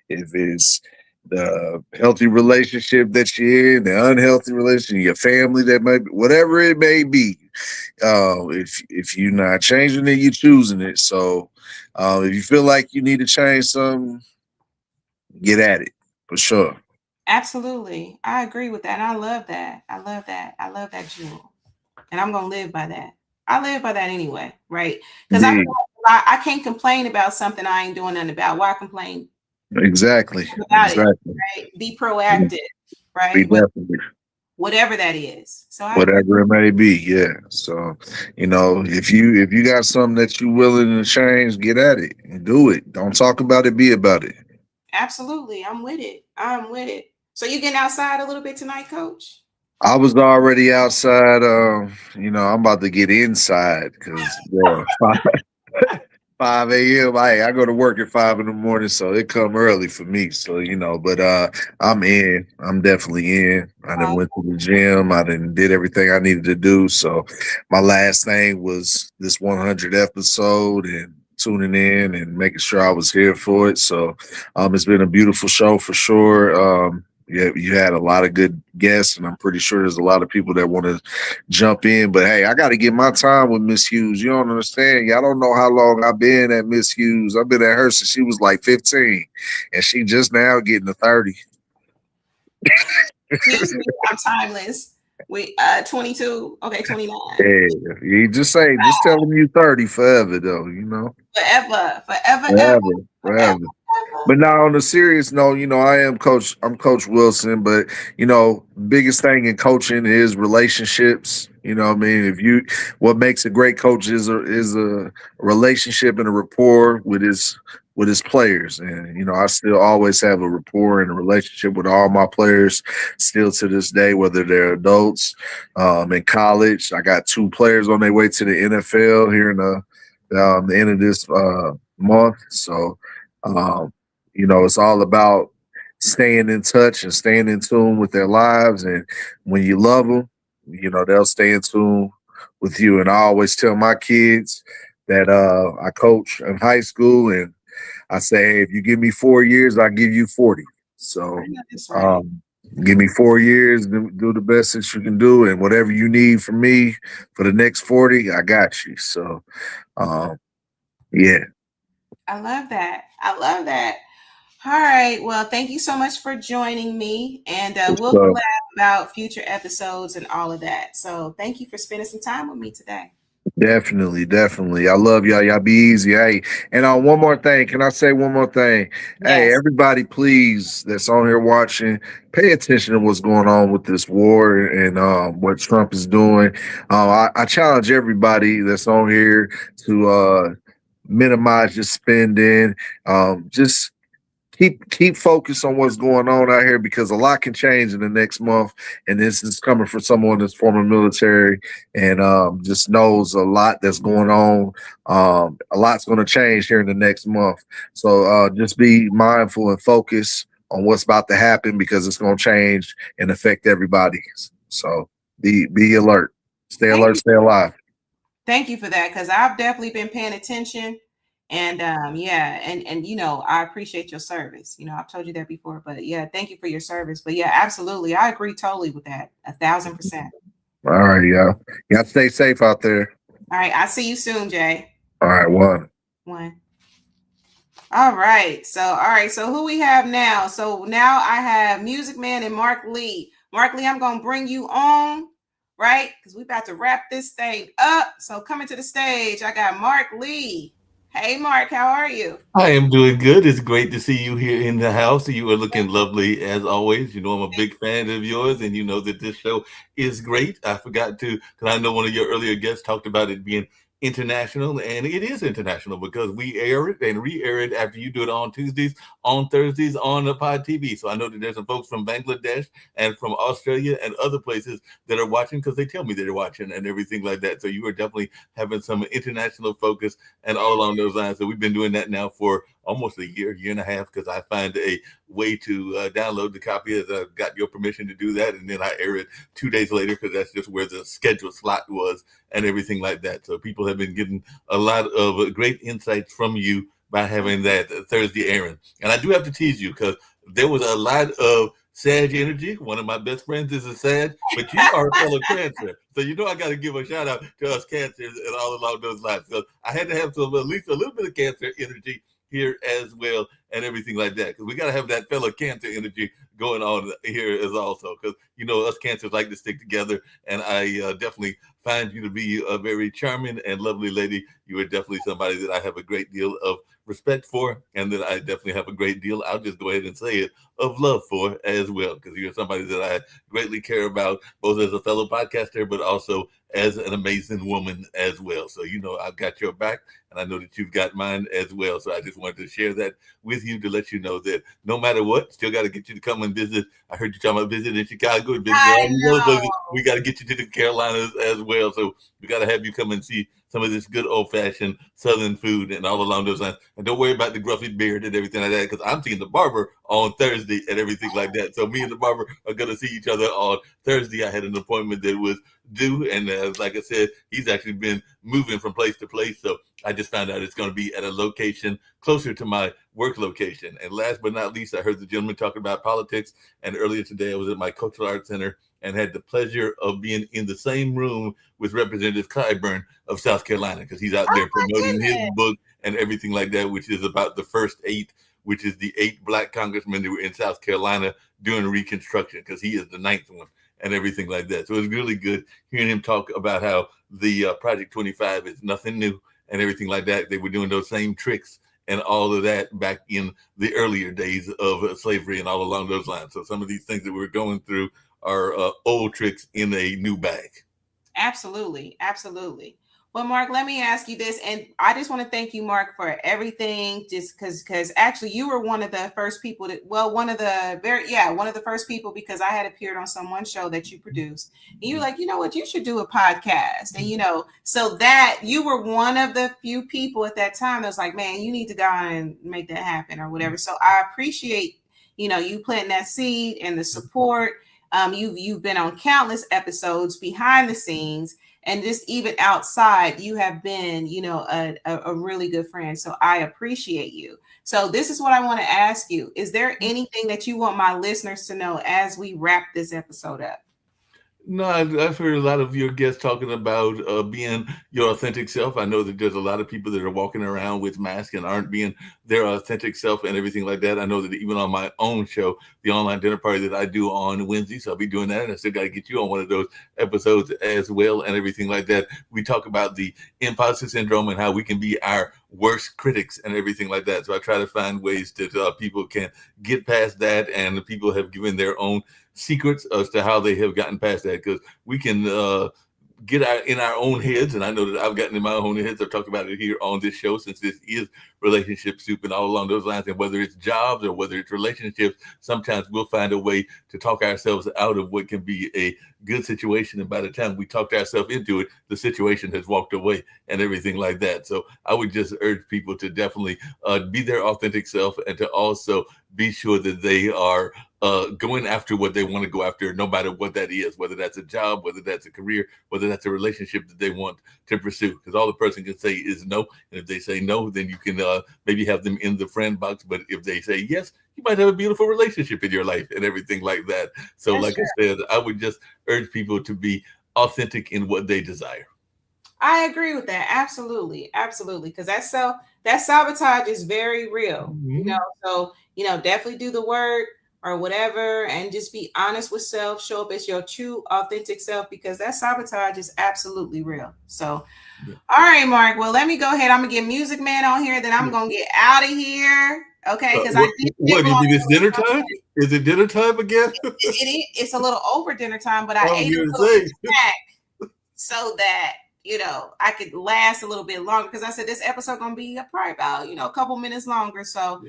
if it's the healthy relationship that you're in, the unhealthy relationship, your family that might be, whatever it may be. If you're not changing it, you're choosing it. So if you feel like you need to change something, get at it for sure. Absolutely. I agree with that. And I love that. I love that. I love that, Jewel. And I'm gonna live by that. I live by that anyway, right? Because I can't complain about something I ain't doing nothing about. Why complain Exactly. about Exactly. it? Right? Be proactive, right? Be definitely. Whatever that is. So Whatever it may be, yeah. So, if you got something that you're willing to change, get at it and do it. Don't talk about it, be about it. absolutely, I'm with it. I'm with it. So you getting outside a little bit tonight, Coach? I was already outside. I'm about to get inside because 5 a.m. I go to work at 5 in the morning, so it come early for me. So but I'm in. I'm definitely in. I done went to the gym. I done did everything I needed to do. So my last thing was this 100 episode and tuning in and making sure I was here for it. So it's been a beautiful show for sure. Yeah, you had a lot of good guests, and I'm pretty sure there's a lot of people that want to jump in. But hey, I got to get my time with Miss Hughes. You don't understand. Y'all don't know how long I've been at Miss Hughes. I've been at her since she was like 15, and she just now getting to 30. Excuse me, I'm timeless. We 22, okay, 29. Yeah, you just tell them you 30 forever though. Forever. But now on a serious note, I'm Coach Wilson, but biggest thing in coaching is relationships. You know what I mean? What makes a great coach is a relationship and a rapport with his players. And I still always have a rapport and a relationship with all my players still to this day, whether they're adults, in college. I got 2 players on their way to the NFL here in the end of this month. So it's all about staying in touch and staying in tune with their lives. And when you love them, they'll stay in tune with you. And I always tell my kids that I coach in high school, and I say, hey, if you give me 4 years, I'll give you 40. So give me 4 years, do the best that you can do. And whatever you need from me for the next 40, I got you. So, yeah. I love that. I love that. All right. Well, thank you so much for joining me, and we'll collab about future episodes and all of that. So thank you for spending some time with me today. Definitely. I love y'all. Y'all be easy. Hey, and one more thing. Can I say one more thing? Yes. Hey, everybody, please, that's on here watching, pay attention to what's going on with this war and what Trump is doing. I challenge everybody that's on here to minimize your spending. Just keep focused on what's going on out here, because a lot can change in the next month. And this is coming from someone that's former military and just knows a lot that's going on. A lot's going to change here in the next month. So just be mindful and focus on what's about to happen, because it's going to change and affect everybody. So be alert, stay alert, stay alive. Thank you for that, because I've definitely been paying attention. And yeah, and you know, I appreciate your service. You know, I've told you that before, but yeah, thank you for your service. But yeah, absolutely, I agree totally with that, 1,000%. All right, y'all stay safe out there. All right, I'll see you soon, Jay. All right, one. All right, so who we have now? So now I have Music Man and Mark Lee. Mark Lee, I'm gonna bring you on, right? Because we about to wrap this thing up. So coming to the stage, I got Mark Lee. Hey, Mark, how are you? I am doing good. It's great to see you here in the house. You are looking lovely as always. You know, I'm a big fan of yours, and you know that this show is great. I forgot to, because I know one of your earlier guests talked about it being international, and it is international because we air it and re-air it after you do it on Tuesdays, on Thursdays on the Pod TV. So I know that there's some folks from Bangladesh and from Australia and other places that are watching, because they tell me they're watching and everything like that. So you are definitely having some international focus and all along those lines. So we've been doing that now for almost a year and a half, because I find a way to download the copy as I got your permission to do that, and then I air it 2 days later, because that's just where the scheduled slot was and everything like that. So people have been getting a lot of great insights from you by having that Thursday airing. And I do have to tease you, because there was a lot of Sag energy. One of my best friends is a Sag, but you are a fellow Cancer. So you know I got to give a shout out to us Cancers and all along those lines. So I had to have some, at least a little bit of Cancer energy here as well, and everything like that, because we got to have that fellow Cancer energy going on here as also, because you know us Cancers like to stick together, and I definitely find you to be a very charming and lovely lady. You are definitely somebody that I have a great deal of respect for, and that I definitely have a great deal, I'll just go ahead and say it, of love for as well, because you're somebody that I greatly care about, both as a fellow podcaster, but also as an amazing woman as well. So, you know, I've got your back, and I know that you've got mine as well. So I just wanted to share that with you, to let you know that no matter what, still got to get you to come and visit. I heard you talking about visiting in Chicago, and visiting all these other places. We got to get you to the Carolinas as well. So we got to have you come and see some of this good old-fashioned Southern food and all along those lines. And don't worry about the gruffy beard and everything like that, because I'm seeing the barber on Thursday and everything like that. So me and the barber are going to see each other on Thursday. I had an appointment that was due, and like I said, he's actually been moving from place to place. So I just found out it's going to be at a location closer to my work location. And last but not least, I heard the gentleman talking about politics. And earlier today, I was at my Cultural Arts Center and had the pleasure of being in the same room with Representative Clyburn of South Carolina, because he's out there promoting his book and everything like that, which is about the first 8, which is the 8 Black congressmen that were in South Carolina during Reconstruction, because he is the 9th one and everything like that. So it's really good hearing him talk about how the Project 25 is nothing new and everything like that. They were doing those same tricks and all of that back in the earlier days of slavery and all along those lines. So some of these things that we're going through are old tricks in a new bag. Absolutely. Absolutely. Well, Mark, let me ask you this, and I just want to thank you, Mark, for everything, just because actually you were one of the first people one of the first people, because I had appeared on one show that you produced, and you were like, you know what, you should do a podcast. And, you know, so that you were one of the few people at that time that was like, man, you need to go on and make that happen or whatever. So I appreciate, you know, you planting that seed and the support. You've been on countless episodes behind the scenes, and just even outside, you have been, you know, a really good friend. So I appreciate you. So this is what I want to ask you. Is there anything that you want my listeners to know as we wrap this episode up? No, I've heard a lot of your guests talking about being your authentic self. I know that there's a lot of people that are walking around with masks and aren't being their authentic self and everything like that. I know that even on my own show, the online dinner party that I do on Wednesdays, I'll be doing that. And I still got to get you on one of those episodes as well and everything like that. We talk about the imposter syndrome and how we can be our worst critics and everything like that. So I try to find ways that people can get past that, and the people have given their own secrets as to how they have gotten past that, because we can get in our own heads, and I know that I've gotten in my own heads. I've talked about it here on this show, since this is Relationship Soup and all along those lines. And whether it's jobs or whether it's relationships, sometimes we'll find a way to talk ourselves out of what can be a good situation. And by the time we talked ourselves into it, the situation has walked away and everything like that. So I would just urge people to definitely be their authentic self, and to also be sure that they are going after what they want to go after, no matter what that is, whether that's a job, whether that's a career, whether that's a relationship that they want to pursue. Because all the person can say is no. And if they say no, then you can maybe have them in the friend box. But if they say yes, you might have a beautiful relationship in your life and everything like that. So like I said, I would just urge people to be authentic in what they desire. I agree with that. Absolutely. Absolutely. Because that sabotage is very real, so, definitely do the work or whatever, and just be honest with self, show up as your true, authentic self, because that sabotage is absolutely real. So, all right, Mark. Well, let me go ahead. I'm going to get Music Man on here, then I'm going to get out of here. Okay. Because what do you think it's dinner time? Is it dinner time again? It's a little over dinner time, but I ate a little snack so that I could last a little bit longer, because I said this episode going to be probably about, a couple minutes longer. So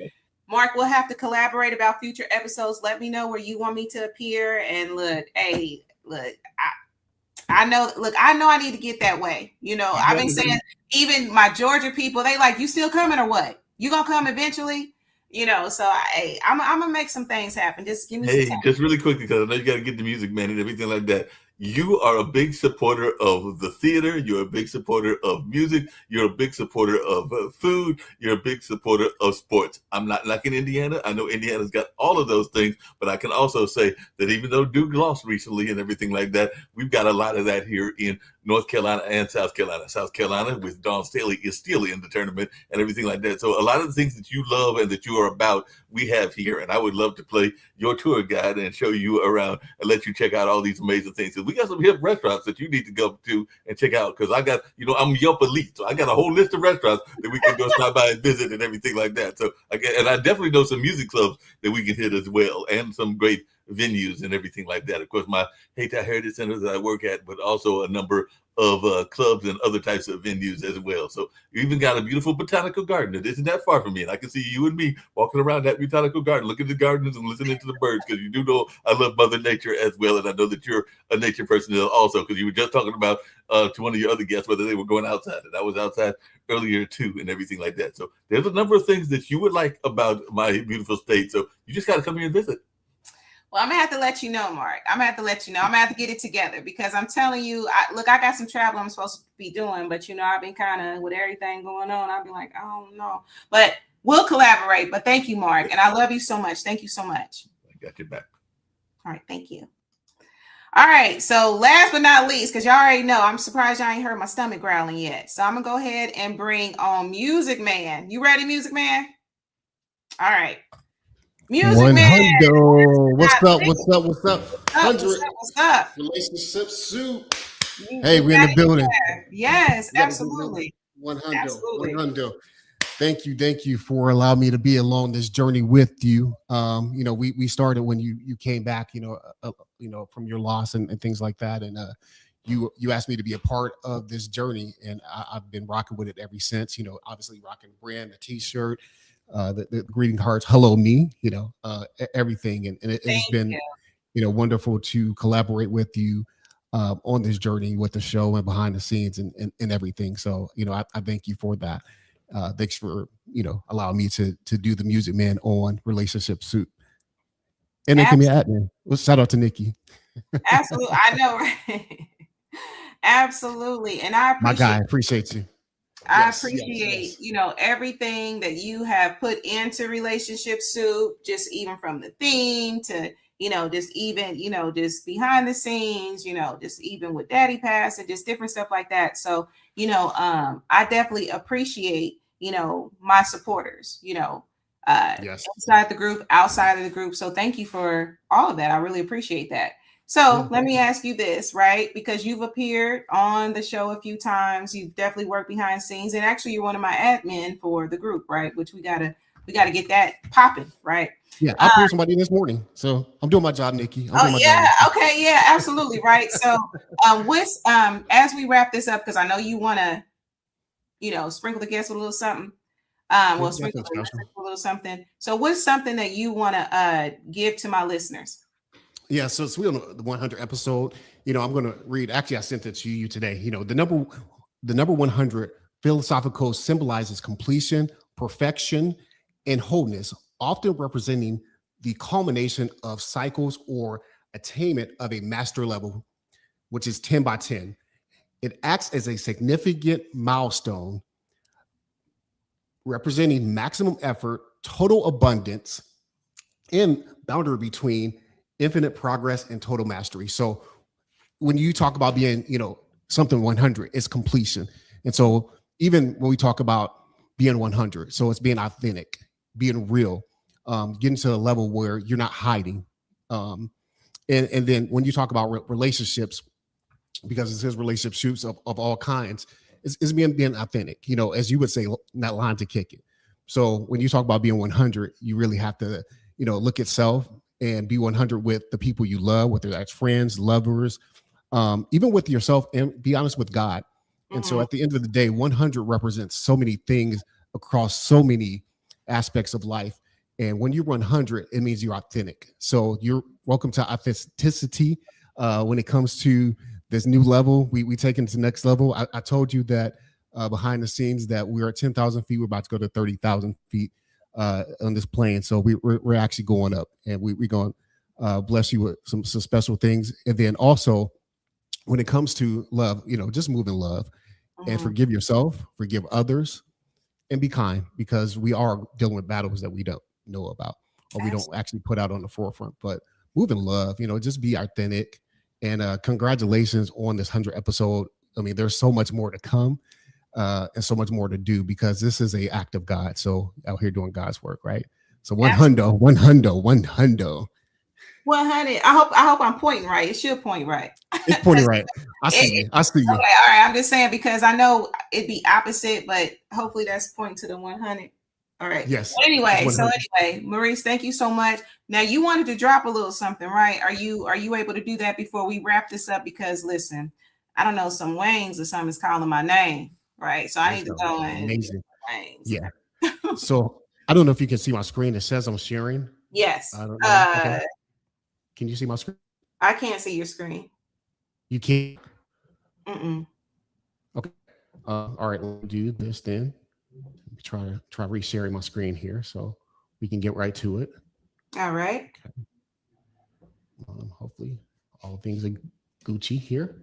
Mark, we'll have to collaborate about future episodes. Let me know where you want me to appear. And I know I need to get that way. I've been saying, even my Georgia people, they like, you still coming or what? You going to come eventually? So I'm going to make some things happen. Just give me some time. Just really quickly, because I know you got to get the Music Man and everything like that. You are a big supporter of the theater. You're a big supporter of music. You're a big supporter of food. You're a big supporter of sports. I'm not knocking Indiana. I know Indiana's got all of those things, but I can also say that even though Duke lost recently and everything like that, we've got a lot of that here in North Carolina and South Carolina. South Carolina, with Dawn Staley, is still in the tournament and everything like that. So a lot of the things that you love and that you are about, we have here. And I would love to play your tour guide and show you around and let you check out all these amazing things. We got some hip restaurants that you need to go to and check out, because I got, I'm Yelp elite. So I got a whole list of restaurants that we can go stop by and visit and everything like that. So I definitely know some music clubs that we can hit as well, and some great venues and everything like that. Of course, my Hayti Heritage Center that I work at, but also a number of clubs and other types of venues as well. So you even got a beautiful botanical garden that isn't that far from me, and I can see you and me walking around that botanical garden, looking at the gardens and listening to the birds, because you do know I love Mother Nature as well, and I know that you're a nature person also, because you were just talking about to one of your other guests whether they were going outside, and I was outside earlier too and everything like that. So there's a number of things that you would like about my beautiful state, so you just got to come here and visit. Well, I'm going to have to let you know, Mark. I'm going to have to let you know. I'm going to have to get it together, because I'm telling you, I got some travel I'm supposed to be doing, but, I've been kind of with everything going on. I'll be like, I don't know. But we'll collaborate. But thank you, Mark. And I love you so much. Thank you so much. I got your back. All right. Thank you. All right. So last but not least, because y'all already know, I'm surprised y'all ain't heard my stomach growling yet. So I'm going to go ahead and bring on Music Man. You ready, Music Man? All right. Music Man. What's up? 100. What's up? Relationship Soup. Hey, we're in the building. Yes, absolutely. 100. Thank you for allowing me to be along this journey with you. We started when you came back, from your loss and things like that, and you asked me to be a part of this journey, and I've been rocking with it ever since. Obviously rocking the brand, the T-shirt. The greeting cards, hello me, everything, and it has been wonderful to collaborate with you on this journey with the show and behind the scenes and everything. So I thank you for that. Thanks for allowing me to do the Music Man on Relationship Soup, and then give me an admin. Well, shout out to Nikki. Absolutely, I know, right? Absolutely, and I appreciate you. I appreciate, everything that you have put into Relationship Soup, just even from the theme to, just even, just behind the scenes, just even with Daddy Pass and just different stuff like that. So, I definitely appreciate, my supporters, inside the group, outside of the group. So thank you for all of that. I really appreciate that. So let me ask you this, right? Because you've appeared on the show a few times, you've definitely worked behind scenes, and actually you're one of my admin for the group, right? Which we gotta get that popping, right? Yeah, I pulled somebody this morning, so I'm doing my job, Nikki. I'm doing my yeah, job. okay, yeah, absolutely, right. So, what's as we wrap this up, because I know you want to, sprinkle the guests with a little something. Well, sprinkle a little something. So, what's something that you want to give to my listeners? Yeah, so we're on the 100 episode. I'm going to read. Actually, I sent it to you today. The number 100 philosophical symbolizes completion, perfection, and wholeness, often representing the culmination of cycles or attainment of a master level, which is 10 by 10. It acts as a significant milestone representing maximum effort, total abundance, and boundary between infinite progress and total mastery. So when you talk about being, something 100, it's completion. And so even when we talk about being 100, so it's being authentic, being real, getting to a level where you're not hiding. And then when you talk about relationships, because it says relationships of all kinds, it's being authentic, as you would say, not lying to kick it. So when you talk about being 100, you really have to, look at self and be 100 with the people you love, whether that's friends, lovers, even with yourself, and be honest with God. And so at the end of the day, 100 represents so many things across so many aspects of life. And when you're 100, it means you're authentic. So you're welcome to authenticity when it comes to this new level. We take it to the next level. I told you that behind the scenes that we're at 10,000 feet. We're about to go to 30,000 feet on this plane. So we're actually going up, and we're going to bless you with some special things. And then also, when it comes to love, just move in love and forgive yourself, forgive others, and be kind, because we are dealing with battles that we don't know about, or we don't actually put out on the forefront. But move in love, just be authentic. And congratulations on this 100 episode. I mean, there's so much more to come and so much more to do, because this is an act of God. So out here doing God's work, right? So 100. 100. I hope I'm pointing right. It should point right. It's pointing right. I see you. Okay, all right. I'm just saying, because I know it'd be opposite, but hopefully that's pointing to the 100. All right. Yes. Anyway, Maurice, thank you so much. Now, you wanted to drop a little something, right? Are you able to do that before we wrap this up? Because listen, I don't know, some Waynes or something is calling my name, right? So I need to go and amazing. Waynes. Yeah. So I don't know if you can see my screen. It says I'm sharing. Yes. I don't know. Okay. Can you see my screen? I can't see your screen. You can't. Mm-mm. Okay. All right. Let me do this then. Try resharing my screen here so we can get right to it. All right. Okay. Hopefully all things are Gucci here.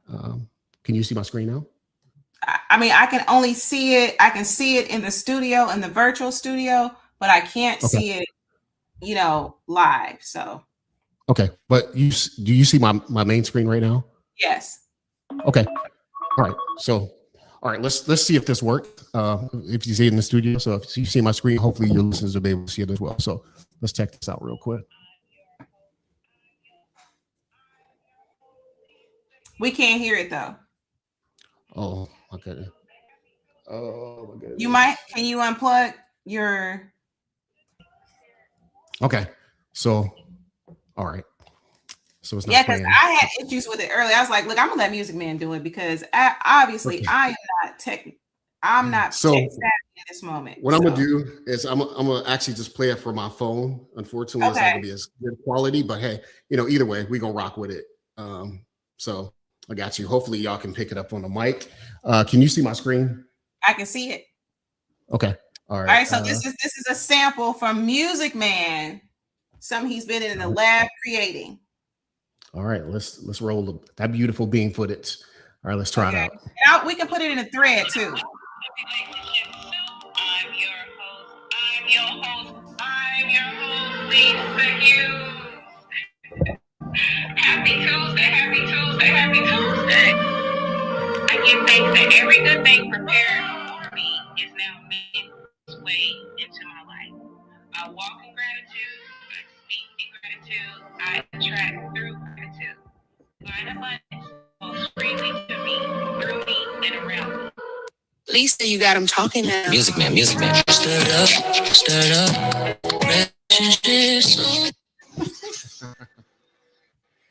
Can you see my screen now? I mean, I can only see it. I can see it in the studio, in the virtual studio, but I can't see it, live. So. Okay. But do you see my main screen right now? Yes. Okay. All right. So, all right, let's see if this works. If you see it in the studio. So if you see my screen, hopefully your listeners will be able to see it as well. So let's check this out real quick. We can't hear it though. Oh, okay. Oh my goodness. Can you unplug your? Okay. So, all right. So it's not. Yeah, because I had issues with it earlier. I was like, look, I'm gonna let Music Man do it, because obviously I am not tech. I'm not so tech savvy at this moment. What I'm gonna do is I'm gonna actually just play it from my phone. Unfortunately, it's not gonna be as good quality, but hey, either way, we're gonna rock with it. So I got you. Hopefully y'all can pick it up on the mic. Can you see my screen? I can see it. Okay. All right. All right. So this is a sample from Music Man. Something he's been in the lab creating. All right, let's roll that beautiful bean footage. All right, let's try it out. And we can put it in a thread too. I'm your host, Lisa Hughes. Happy Tuesday. I give thanks that every good thing prepared for me is now making its way into my life. I walk in gratitude, I speak in gratitude, I attract through gratitude. Divine abundance flows freely to me, through me, and around me. Lisa, you got him talking now. Music man. Stir it up. Relationship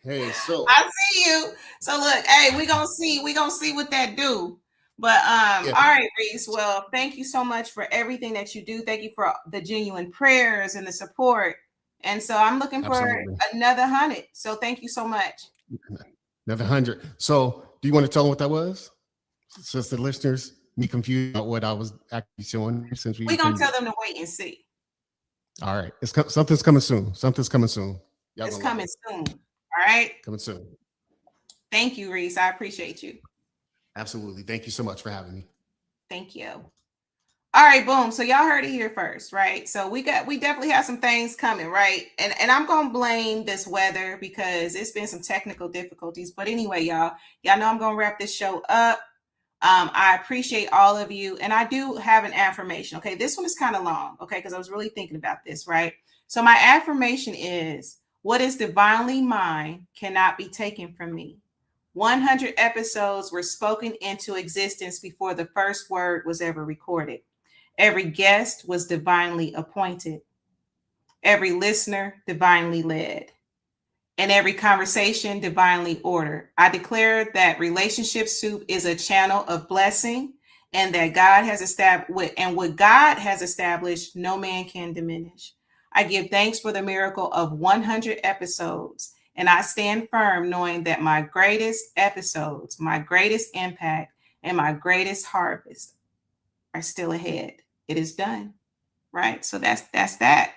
Hey, so I see you. So look, hey, we gonna see what that do. But yeah, all right, Reese. Well, thank you so much for everything that you do. Thank you for the genuine prayers and the support. And so I'm looking for absolutely. another 100. So thank you so much. Another 100. So, do you want to tell them what that was? Since the listeners be confused about what I was actually showing, since We're we gonna can. tell them to wait and see. All right, something's coming soon. Something's coming soon. Y'all It's gonna love coming it. soon. All right. Coming soon. Thank you, Reese. I appreciate you. Absolutely. Thank you so much for having me. Thank you. All right, boom. So y'all heard it here first, right? So we definitely have some things coming, right? And I'm gonna blame this weather because it's been some technical difficulties. But anyway, y'all know I'm gonna wrap this show up. I appreciate all of you, and I do have an affirmation. Okay, this one is kind of long, okay, because I was really thinking about this, right? So my affirmation is, what is divinely mine cannot be taken from me. 100 episodes were spoken into existence before the first word was ever recorded. Every guest was divinely appointed. Every listener divinely led. And every conversation divinely ordered. I declare that Relationship Soup is a channel of blessing, and that God has established, and what God has established, no man can diminish. I give thanks for the miracle of 100 episodes, and I stand firm knowing that my greatest episodes, my greatest impact, and my greatest harvest are still ahead. It is done, right? So that's that.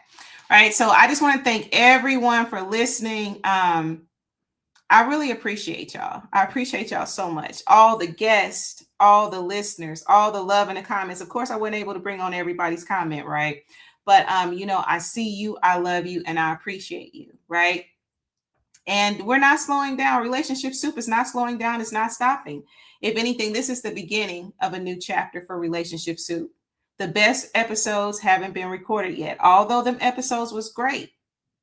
Right. So I just want to thank everyone for listening. I really appreciate y'all. I appreciate y'all so much. All the guests, all the listeners, all the love in the comments. Of course, I wasn't able to bring on everybody's comment, right? But I see you, I love you, and I appreciate you, right? And we're not slowing down. Relationship Soup is not slowing down. It's not stopping. If anything, this is the beginning of a new chapter for Relationship Soup. The best episodes haven't been recorded yet. Although them episodes was great,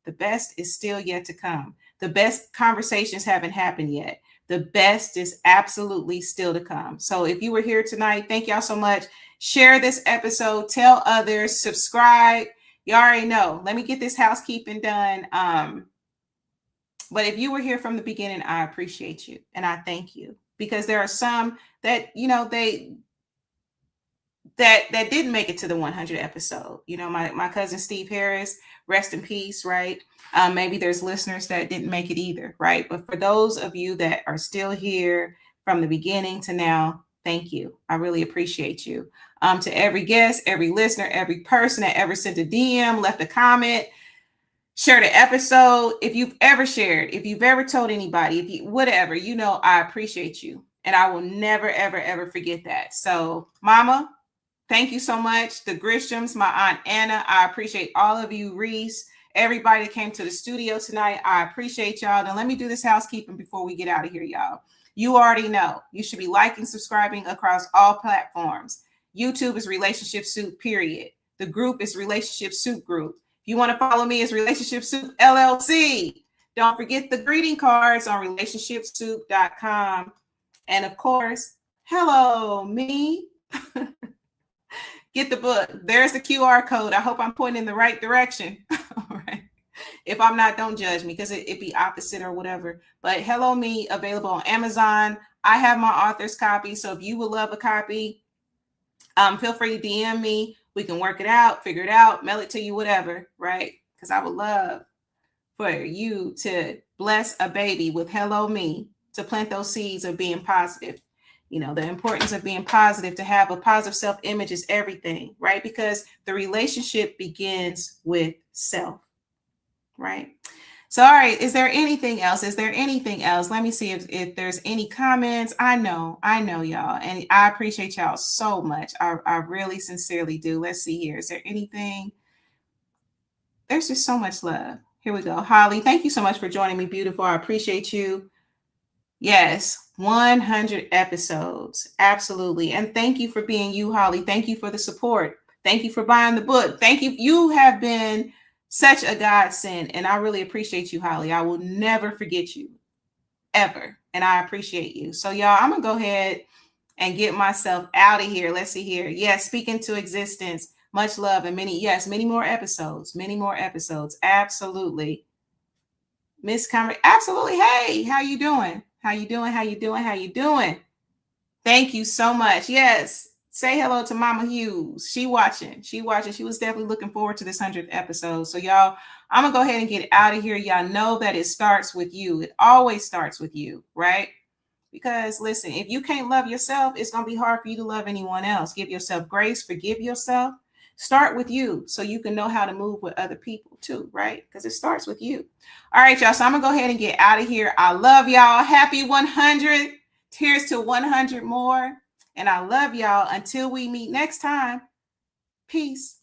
the best is still yet to come. The best conversations haven't happened yet. The best is absolutely still to come. So if you were here tonight, thank y'all so much. Share this episode, tell others, subscribe. You already know. Let me get this housekeeping done. But if you were here from the beginning, I appreciate you and I thank you, because there are some that, that didn't make it to the 100 episode. My cousin Steve Harris, rest in peace, right? Maybe there's listeners that didn't make it either, right? But for those of you that are still here from the beginning to now, thank you. I really appreciate you. To every guest, every listener, every person that ever sent a DM, left a comment, share the episode. If you've ever shared, if you've ever told anybody, whatever, I appreciate you. And I will never, ever, ever forget that. So, Mama, thank you so much. The Grishams, my Aunt Anna, I appreciate all of you. Reese, everybody that came to the studio tonight, I appreciate y'all. Now, let me do this housekeeping before we get out of here, y'all. You already know. You should be liking, subscribing across all platforms. YouTube is Relationship Soup, period. The group is Relationship Soup Group. If you want to follow me, it's RelationshipSoupLLC. Don't forget the greeting cards on RelationshipSoup.com. And of course, hello, me. Get the book. There's the QR code. I hope I'm pointing in the right direction. All right. If I'm not, don't judge me, because it be opposite or whatever. But Hello Me, available on Amazon. I have my author's copy. So if you would love a copy, feel free to DM me. We can work it out, figure it out, mail it to you, whatever, right? Because I would love for you to bless a baby with Hello Me, to plant those seeds of being positive. The importance of being positive, to have a positive self-image is everything, right? Because the relationship begins with self, right? So, all right, is there anything else? Let me see if there's any comments. I know, y'all, and I appreciate y'all so much. I really sincerely do. Let's see here. Is there anything? There's just so much love. Here we go. Holly, thank you so much for joining me, beautiful. I appreciate you. Yes, 100 episodes. Absolutely. And thank you for being you, Holly. Thank you for the support. Thank you for buying the book. Thank you. You have been such a godsend, and I really appreciate you, Holly. I will never forget you, ever. And I appreciate you. So, y'all, I'm going to go ahead and get myself out of here. Let's see here. Yes, speak into existence. Much love and many more episodes. Absolutely. Miss Conrad, absolutely. Hey, how you doing? How you doing? Thank you so much. Yes. Say hello to Mama Hughes. She watching. She was definitely looking forward to this 100th episode. So y'all, I'm going to go ahead and get out of here. Y'all know that it starts with you. It always starts with you, right? Because listen, if you can't love yourself, it's going to be hard for you to love anyone else. Give yourself grace, forgive yourself. Start with you so you can know how to move with other people too, right? Because it starts with you. All right, y'all. So I'm going to go ahead and get out of here. I love y'all. Happy 100. Here's to 100 more. And I love y'all. Until we meet next time. Peace.